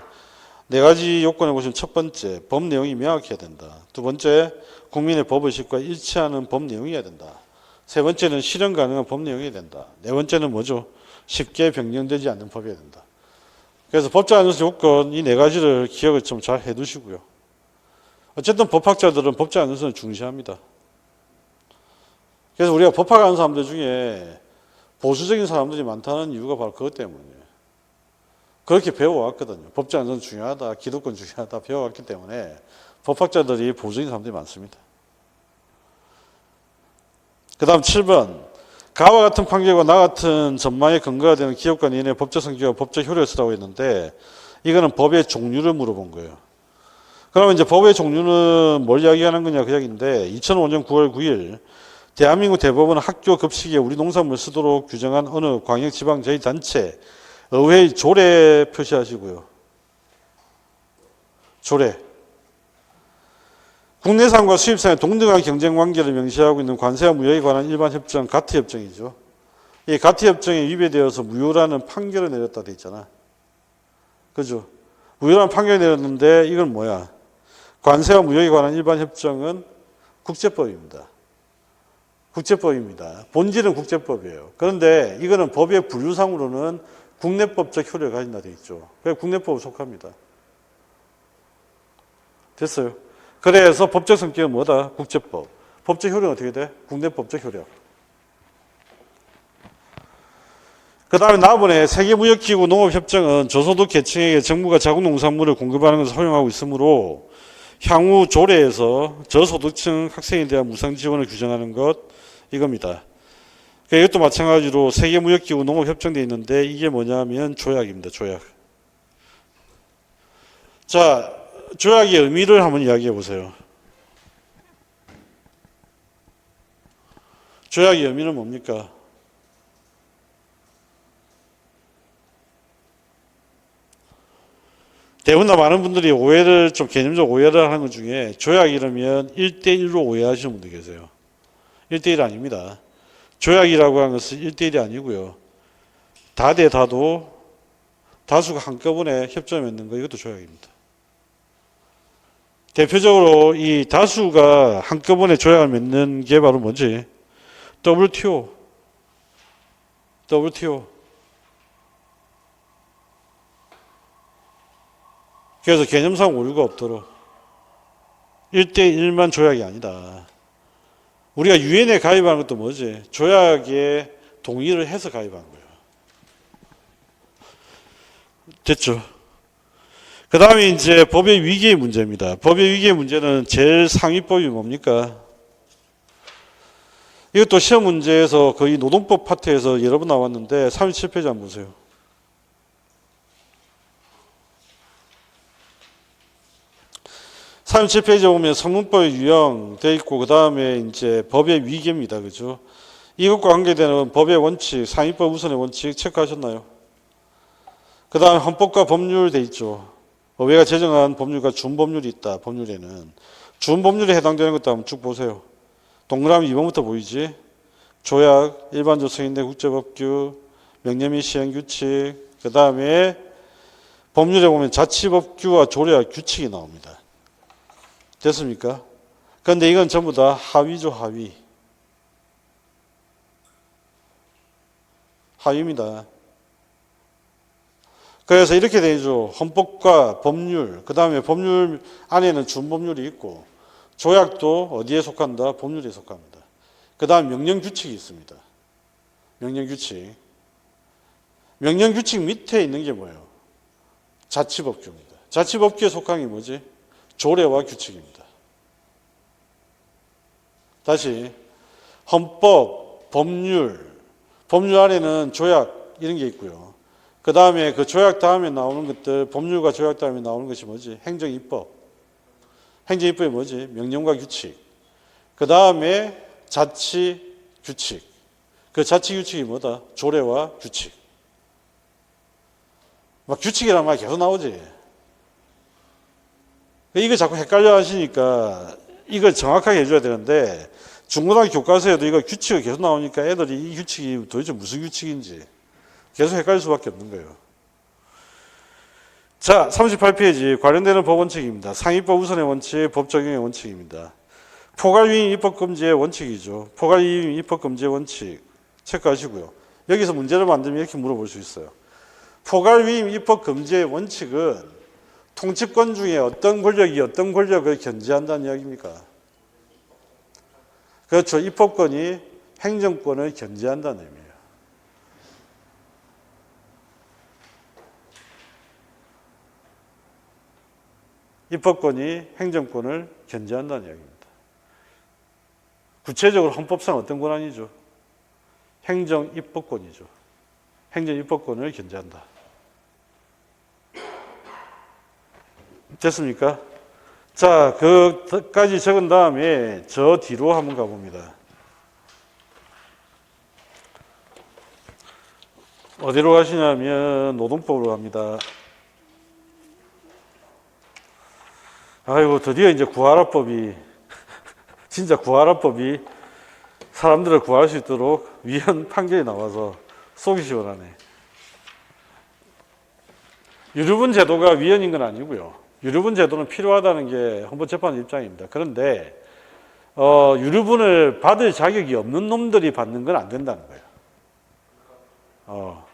4가지 요건에 보시면 첫 번째, 법 내용이 명확해야 된다. 두 번째, 국민의 법의식과 일치하는 법 내용이어야 된다. 세 번째는 실현 가능한 법 내용이어야 된다. 네 번째는 뭐죠? 쉽게 변경되지 않는 법이어야 된다. 그래서 법적 안정성 요건 이 4가지를 기억을 좀 잘 해두시고요. 어쨌든 법학자들은 법적 안정성을 중시합니다. 그래서 우리가 법학하는 사람들 중에 보수적인 사람들이 많다는 이유가 바로 그것 때문이에요. 그렇게 배워왔거든요. 법적 안정성 중요하다, 기득권 중요하다 배워왔기 때문에 법학자들이 보수적인 사람들이 많습니다. 그 다음 7번. 가와 같은 판결과 나 같은 전망에 근거가 되는 기업과 이인의 법적 성격과 법적 효력을 쓰라고 했는데 이거는 법의 종류를 물어본 거예요. 그러면 이제 법의 종류는 뭘 이야기하는 거냐 그 이야기인데 2005년 9월 9일 대한민국 대법원 학교 급식에 우리 농산물 쓰도록 규정한 어느 광역지방자치단체 의회 조례 표시하시고요. 조례. 국내산과 수입산의 동등한 경쟁 관계를 명시하고 있는 관세와 무역에 관한 일반 협정, 가트 협정이죠. 이 가트 협정에 위배되어서 무효라는 판결을 내렸다 돼 있잖아. 그죠? 무효라는 판결을 내렸는데 이건 뭐야? 관세와 무역에 관한 일반 협정은 국제법입니다. 국제법입니다. 본질은 국제법이에요. 그런데 이거는 법의 분류상으로는 국내법적 효력을 가진다 되어 있죠. 그래서 국내법에 속합니다. 됐어요. 그래서 법적 성격은 뭐다? 국제법. 법적 효력은 어떻게 돼? 국내법적 효력. 그 다음에 나번에 세계무역기구 농업협정은 저소득 계층에게 정부가 자국 농산물을 공급하는 것을 허용하고 있으므로 향후 조례에서 저소득층 학생에 대한 무상 지원을 규정하는 것 이겁니다. 이것도 마찬가지로 세계무역기구 농업협정돼 있는데 이게 뭐냐면 조약입니다. 조약. 자, 조약의 의미를 한번 이야기해 보세요. 조약의 의미는 뭡니까? 대부분 많은 분들이 오해를 좀 개념적으로 오해를 하는 것 중에 조약 이러면 1대1로 오해하시는 분들 계세요. 1대1 아닙니다. 조약이라고 하는 것은 1대1이 아니고요. 다대 다도 다수가 한꺼번에 협정을 맺는 거 이것도 조약입니다. 대표적으로 이 다수가 한꺼번에 조약을 맺는 게 바로 뭐지? WTO. 그래서 개념상 오류가 없도록 1대1만 조약이 아니다. 우리가 유엔에 가입하는 것도 뭐지? 조약에 동의를 해서 가입한 거예요. 됐죠? 그 다음에 이제 법의 위기의 문제입니다. 법의 위기의 문제는 제일 상위법이 뭡니까? 이것도 시험 문제에서 거의 노동법 파트에서 여러 번 나왔는데 37페이지 한번 보세요. 37페이지에 보면 성문법의 유형 돼 있고 그 다음에 이제 법의 위계입니다. 그죠? 이것과 관계되는 법의 원칙, 상위법 우선의 원칙 체크하셨나요? 그 다음에 헌법과 법률 돼 있죠. 의회가 제정한 법률과 준법률이 있다. 법률에는 준법률에 해당되는 것도 한번 쭉 보세요. 동그라미 2번부터 보이지? 조약, 일반적 승인된 국제법규, 명령 및 시행규칙, 그 다음에 법률에 보면 자치법규와 조례와 규칙이 나옵니다. 됐습니까? 그런데 이건 전부 다 하위죠, 하위. 하위입니다. 그래서 이렇게 되죠. 헌법과 법률, 그 다음에 법률 안에는 준법률이 있고 조약도 어디에 속한다? 법률에 속합니다. 그 다음 명령규칙이 있습니다. 명령규칙. 명령규칙 밑에 있는 게 뭐예요? 자치법규입니다. 자치법규에 속한 게 뭐지? 조례와 규칙입니다. 다시 헌법, 법률 안에는 조약 이런 게 있고요. 그 다음에 그 조약 다음에 나오는 것들, 법률과 조약 다음에 나오는 것이 뭐지? 행정입법. 행정입법이 뭐지? 명령과 규칙. 그 다음에 자치규칙. 그 자치규칙이 뭐다? 조례와 규칙. 막 규칙이란 말 계속 나오지. 이거 자꾸 헷갈려 하시니까 이걸 정확하게 해줘야 되는데 중고등학교 교과서에도 이거 규칙이 계속 나오니까 애들이 이 규칙이 도대체 무슨 규칙인지 계속 헷갈릴 수밖에 없는 거예요. 자, 38페이지 관련되는 법원칙입니다. 상위법 우선의 원칙, 법 적용의 원칙입니다. 포괄위임 입법금지의 원칙이죠. 포괄위임 입법금지의 원칙 체크하시고요. 여기서 문제를 만들면 이렇게 물어볼 수 있어요. 포괄위임 입법금지의 원칙은 통치권 중에 어떤 권력이 어떤 권력을 견제한다는 이야기입니까? 그렇죠. 입법권이 행정권을 견제한다는 의미예요. 입법권이 행정권을 견제한다는 이야기입니다. 구체적으로 헌법상 어떤 권한이죠? 행정입법권이죠. 행정입법권을 견제한다. 됐습니까? 자, 그까지 적은 다음에 저 뒤로 한번 가봅니다. 어디로 가시냐면 노동법으로 갑니다. 아이고, 드디어 이제 구하라법이 진짜 구하라법이 사람들을 구할 수 있도록 위헌 판결이 나와서 속이 시원하네. 유류분 제도가 위헌인 건 아니고요. 유류분 제도는 필요하다는 게 헌법재판의 입장입니다. 그런데 유류분을 받을 자격이 없는 놈들이 받는 건 안 된다는 거예요.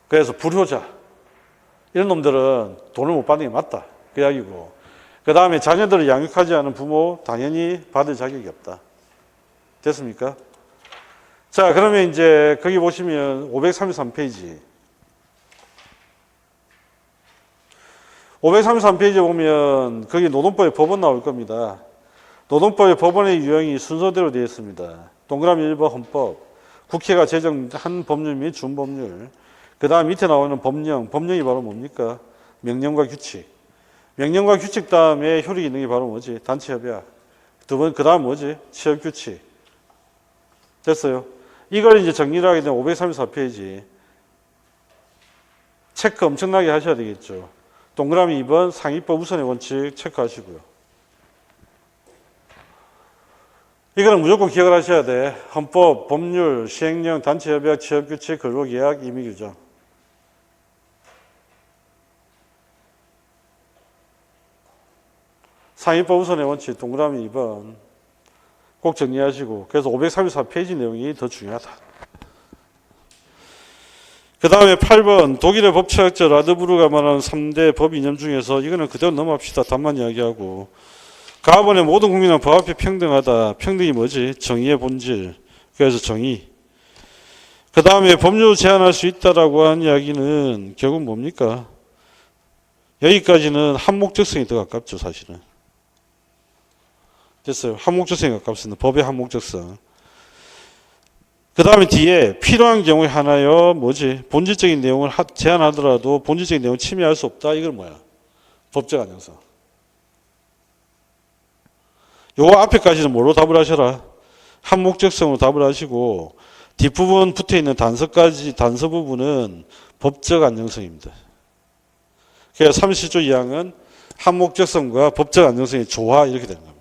그래서 불효자 이런 놈들은 돈을 못 받는 게 맞다 그 이야기고, 그 다음에 자녀들을 양육하지 않은 부모 당연히 받을 자격이 없다. 됐습니까? 자, 그러면 이제 거기 보시면 533페이지 533페이지에 보면 거기 노동법의 법원 나올 겁니다. 노동법의 법원의 유형이 순서대로 되어 있습니다. 동그라미 1번 헌법, 국회가 제정한 법률 및 준법률, 그 다음 밑에 나오는 법령, 법령이 바로 뭡니까? 명령과 규칙. 명령과 규칙 다음에 효力있는 게 바로 뭐지? 단체협약. 그 다음 뭐지? 취업규칙. 됐어요. 이걸 이제 정리를 하게 되면 534페이지. 체크 엄청나게 하셔야 되겠죠. 동그라미 2번 상위법 우선의 원칙 체크하시고요. 이거는 무조건 기억을 하셔야 돼. 헌법, 법률, 시행령, 단체협약, 취업규칙, 근로계약, 임의규정. 상위법 우선의 원칙 동그라미 2번 꼭 정리하시고, 그래서 534페이지 내용이 더 중요하다. 그 다음에 8번 독일의 법체학자 라드부르가 말하는 3대 법 이념 중에서 이거는 그대로 넘어갑시다. 답만 이야기하고, 가번에 모든 국민은 법 앞에 평등하다. 평등이 뭐지? 정의의 본질. 그래서 정의. 그 다음에 법률 제한할 수 있다라고 한 이야기는 결국 뭡니까? 여기까지는 한목적성이 더 가깝죠, 사실은. 됐어요. 한목적성이 가깝습니다. 법의 한목적성. 그 다음에 뒤에 필요한 경우에 하나여 뭐지? 본질적인 내용을 제한하더라도 본질적인 내용을 침해할 수 없다. 이건 뭐야? 법적 안정성. 요거 앞에까지는 뭘로 답을 하셔라? 한목적성으로 답을 하시고, 뒷부분 붙어있는 단서 부분은 법적 안정성입니다. 그래서 30조 2항은 한목적성과 법적 안정성의 조화 이렇게 되는 겁니다.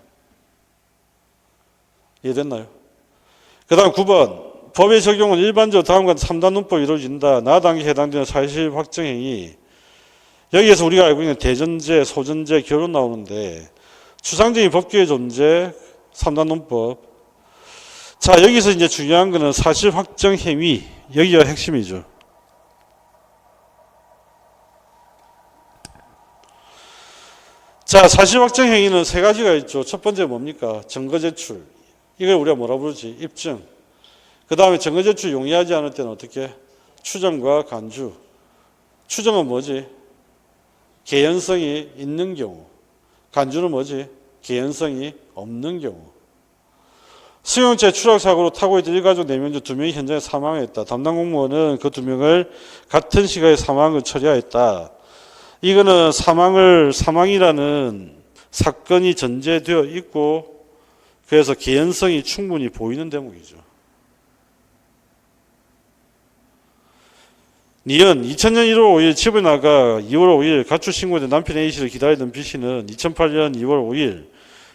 이해됐나요? 그 다음 9번 법의 적용은 일반적으로 다음과 같은 3단 논법이 이루어진다. 나 단계에 해당되는 사실 확정행위. 여기에서 우리가 알고 있는 대전제, 소전제, 결혼 나오는데 추상적인 법규의 존재, 3단 논법. 자, 여기서 이제 중요한 거는 사실 확정 행위. 여기가 핵심이죠. 자, 사실 확정 행위는 세 가지가 있죠. 첫 번째 뭡니까? 증거 제출. 이걸 우리가 뭐라 부르지? 입증. 그 다음에 증거 제출 용이하지 않을 때는 어떻게? 추정과 간주. 추정은 뭐지? 개연성이 있는 경우. 간주는 뭐지? 개연성이 없는 경우. 승용차 추락사고로 타고 있던 일가족 4명 중 2명이 현장에 사망했다. 담당 공무원은 그 2명을 같은 시각에 사망을 처리하였다. 이거는 사망이라는 사건이 전제되어 있고, 그래서 개연성이 충분히 보이는 대목이죠. 니은 2000년 1월 5일 집을 나가 2월 5일 가출 신고된 남편 A씨를 기다리던 B씨는 2008년 2월 5일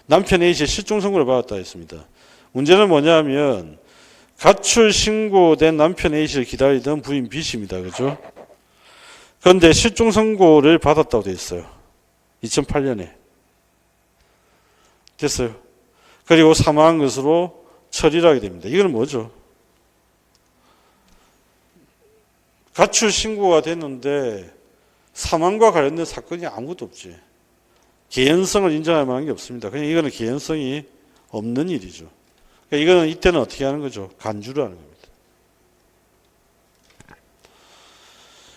남편 A씨의 실종 선고를 받았다 했습니다. 문제는 뭐냐면 가출 신고된 남편 A씨를 기다리던 부인 B씨입니다. 그죠? 그런데 실종 선고를 받았다고 되어 있어요. 2008년에. 됐어요. 그리고 사망한 것으로 처리를 하게 됩니다. 이건 뭐죠? 가출 신고가 됐는데 사망과 관련된 사건이 아무것도 없지. 개연성을 인정할 만한 게 없습니다. 그냥 이거는 개연성이 없는 일이죠. 그러니까 이거는 이때는 어떻게 하는 거죠? 간주를 하는 겁니다.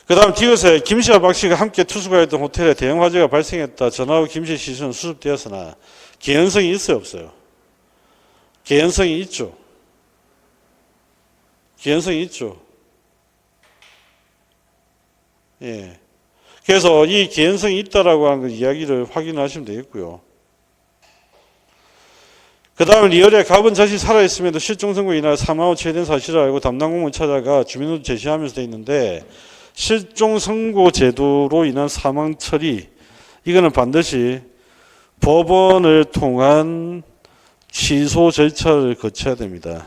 그 다음 디귿에 김씨와 박씨가 함께 투숙하였던 호텔에 대형 화재가 발생했다. 전화 후 김씨 시신은 수습되었으나 개연성이 있어요, 없어요? 개연성이 있죠. 개연성이 있죠. 예. 그래서 이 개연성이 있다라고 하는 이야기를 확인하시면 되겠고요. 그 다음에 리얼에 갑은 자신이 살아있음에도 실종 선고로 인하여 사망 후 체포된 사실을 알고 담당 공무원 찾아가 주민등록 제시하면서 되어 있는데, 실종 선고 제도로 인한 사망 처리, 이거는 반드시 법원을 통한 취소 절차를 거쳐야 됩니다.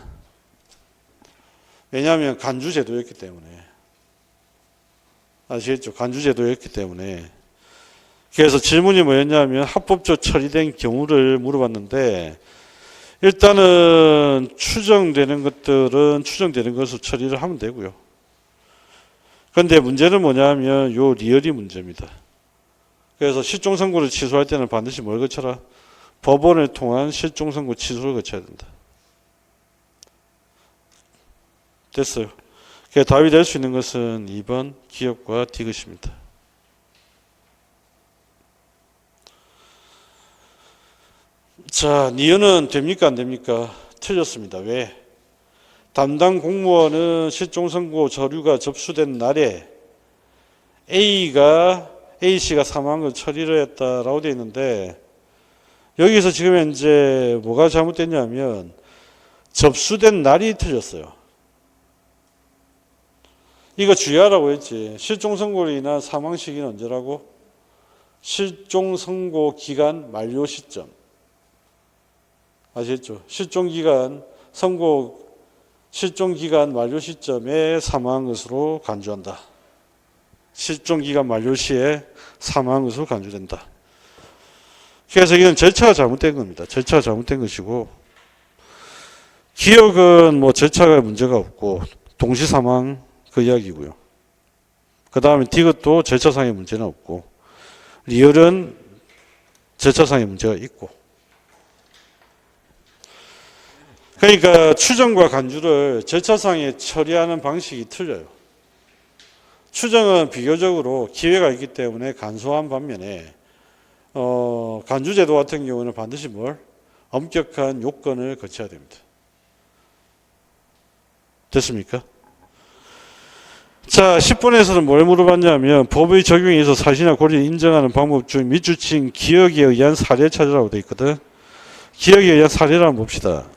왜냐하면 간주 제도였기 때문에. 아시겠죠? 간주 제도였기 때문에. 그래서 질문이 뭐였냐면 합법적으로 처리된 경우를 물어봤는데, 일단은 추정되는 것들은 추정되는 것을 처리를 하면 되고요. 그런데 문제는 뭐냐면 요 리얼이 문제입니다. 그래서 실종 선고를 취소할 때는 반드시 뭘 거쳐라? 법원을 통한 실종 선고 취소를 거쳐야 된다. 됐어요. 답이 될 수 있는 것은 2번 기업과 디귿입니다. 자, 니은은 됩니까 안 됩니까? 틀렸습니다. 왜? 담당 공무원은 실종 선고 서류가 접수된 날에 A씨가 사망한 걸 처리를 했다라고 되어 있는데, 여기서 지금 현재 뭐가 잘못됐냐면 접수된 날이 틀렸어요. 이거 주의하라고 했지. 실종 선고로 인한 사망 시기는 언제라고? 실종 선고 기간 만료 시점. 아시겠죠? 실종 기간 만료 시점에 사망한 것으로 간주한다. 실종 기간 만료 시에 사망한 것으로 간주된다. 그래서 이건 절차가 잘못된 겁니다. 절차가 잘못된 것이고, 기억은 뭐 절차가 문제가 없고 동시 사망 그 이야기고요. 그 다음에 디귿도 절차상의 문제는 없고, 리얼은 절차상의 문제가 있고. 그러니까 추정과 간주를 절차상에 처리하는 방식이 틀려요. 추정은 비교적으로 기회가 있기 때문에 간소한 반면에 간주제도 같은 경우는 반드시 엄격한 요건을 거쳐야 됩니다. 됐습니까? 자, 10번에서는 뭘 물어봤냐면 법의 적용에 의해서 사실이나 고리를 인정하는 방법 중 밑줄친 기억에 의한 사례 찾으라고 되어 있거든. 기억에 의한 사례를 한번 봅시다.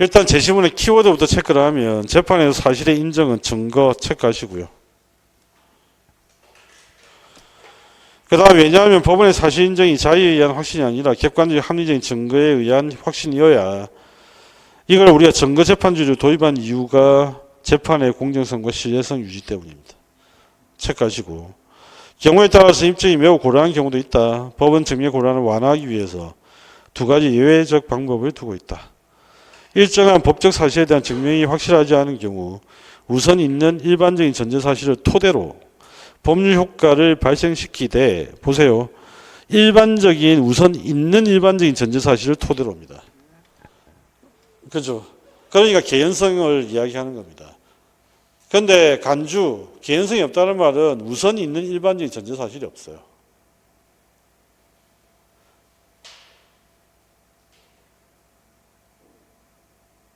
일단 제시문의 키워드부터 체크를 하면 재판에서 사실의 인정은 증거 체크하시고요. 그 다음 왜냐하면 법원의 사실 인정이 자의에 의한 확신이 아니라 객관적인 합리적인 증거에 의한 확신이어야, 이걸 우리가 증거재판주의를 도입한 이유가 재판의 공정성과 신뢰성 유지 때문입니다. 체크하시고, 경우에 따라서 입증이 매우 곤란한 경우도 있다. 법원 증명 곤란을 완화하기 위해서 두 가지 예외적 방법을 두고 있다. 일정한 법적 사실에 대한 증명이 확실하지 않은 경우 우선 있는 일반적인 전제 사실을 토대로 법률 효과를 발생시키되, 보세요. 우선 있는 일반적인 전제 사실을 토대로 합니다. 그죠? 그러니까 개연성을 이야기하는 겁니다. 그런데 간주, 개연성이 없다는 말은 우선 있는 일반적인 전제 사실이 없어요.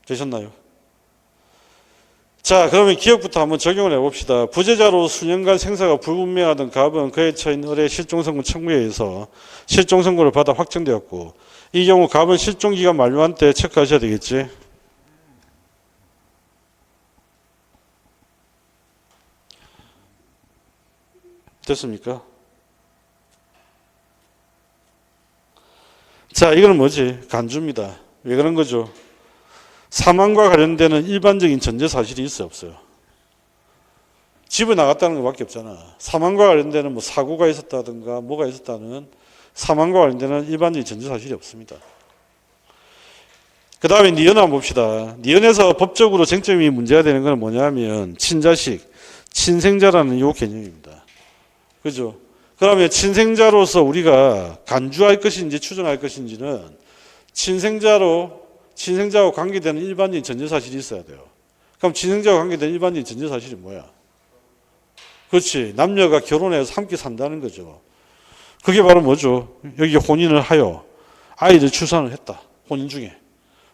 되셨나요? 자, 그러면 기억부터 한번 적용을 해봅시다. 부재자로 수년간 생사가 불분명하던 갑은 그에 처인 을의 실종선고 청구에 의해서 실종선고를 받아 확정되었고, 이 경우 갑은 실종기간 만료한 때 체크하셔야 되겠지. 됐습니까? 자, 이거는 뭐지? 간주입니다. 왜 그런 거죠? 사망과 관련되는 일반적인 전제 사실이 있어요, 없어요? 집을 나갔다는 것밖에 없잖아. 사망과 관련되는 사고가 있었다든가 뭐가 있었다는 사망과 관련되는 일반적인 전제 사실이 없습니다. 그 다음에 니은 한번 봅시다. 니은에서 법적으로 쟁점이 문제가 되는 건 뭐냐면 친자식, 친생자라는 요 개념입니다. 그죠? 그러면 친생자로서 우리가 간주할 것인지 추정할 것인지는 친생자와 관계되는 일반적인 전제사실이 있어야 돼요. 그럼 친생자와 관계되는 일반적인 전제사실이 뭐야? 그렇지. 남녀가 결혼해서 함께 산다는 거죠. 그게 바로 뭐죠? 여기 혼인을 하여 아이를 출산을 했다. 혼인 중에.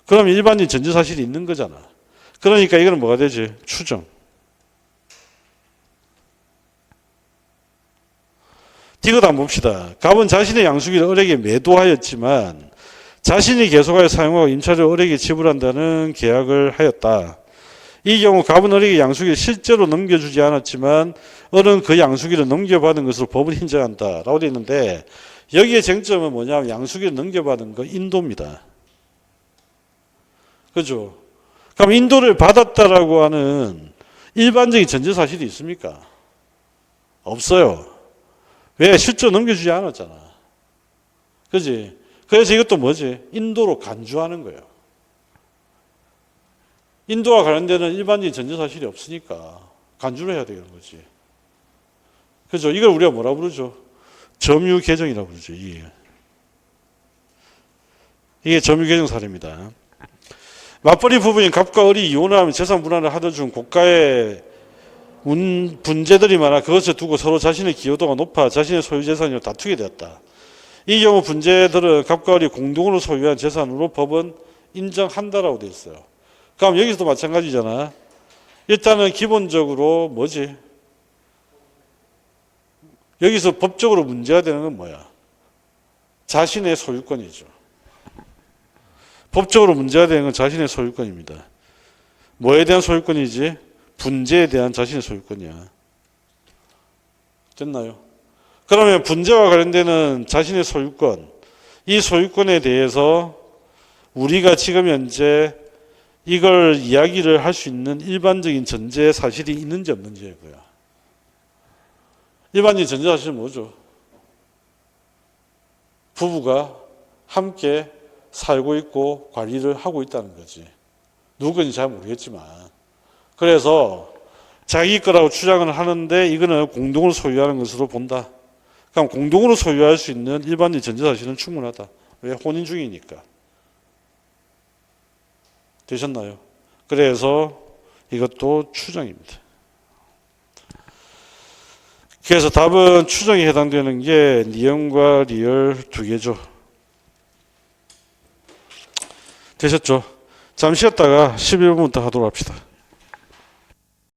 그럼 일반적인 전제사실이 있는 거잖아. 그러니까 이거는 뭐가 되지? 추정. 디귿 한번 봅시다. 갑은 자신의 양수기를 을에게 매도하였지만 자신이 계속하여 사용하고 임차료를 을에게 지불한다는 계약을 하였다. 이 경우 갑은 을에게 양수기를 실제로 넘겨주지 않았지만 을은 그 양수기를 넘겨받은 것으로 법을 인정한다 라고 되어 있는데, 여기에 쟁점은 뭐냐면 양수기를 넘겨받은 거 인도입니다. 그죠? 그럼 인도를 받았다라고 하는 일반적인 전제사실이 있습니까? 없어요. 왜? 실제로 넘겨주지 않았잖아. 그지? 그래서 이것도 뭐지? 인도로 간주하는 거예요. 인도와 관련되는 일반적인 전제 사실이 없으니까 간주를 해야 되는 거지. 그죠? 이걸 우리가 뭐라 부르죠? 점유 개정이라고 부르죠. 이게 점유 개정 사례입니다. 맞벌이 부부인 갑과 을이 이혼을 하면 재산 분할을 하던 중 고가의 분재들이 많아 그것을 두고 서로 자신의 기여도가 높아 자신의 소유 재산을 다투게 되었다. 이 경우 분재들은 갑과 을이 공동으로 소유한 재산으로 법은 인정한다라고 되어 있어요. 그럼 여기서도 마찬가지잖아. 일단은 기본적으로 뭐지? 여기서 법적으로 문제가 되는 건 뭐야? 자신의 소유권이죠. 법적으로 문제가 되는 건 자신의 소유권입니다. 뭐에 대한 소유권이지? 분재에 대한 자신의 소유권이야. 됐나요? 그러면 분재와 관련되는 자신의 소유권, 이 소유권에 대해서 우리가 지금 현재 이걸 이야기를 할 수 있는 일반적인 전제 사실이 있는지 없는지의 거야. 일반적인 전제 사실은 뭐죠? 부부가 함께 살고 있고 관리를 하고 있다는 거지. 누군지 잘 모르겠지만. 그래서 자기 거라고 주장을 하는데 이거는 공동으로 소유하는 것으로 본다. 그럼 공동으로 소유할 수 있는 일반적인 전제 사실은 충분하다. 왜? 혼인 중이니까. 되셨나요? 그래서 이것도 추정입니다. 그래서 답은 추정에 해당되는 게 니은과 리을 두 개죠. 되셨죠? 잠시 쉬었다가 11분부터 하도록 합시다.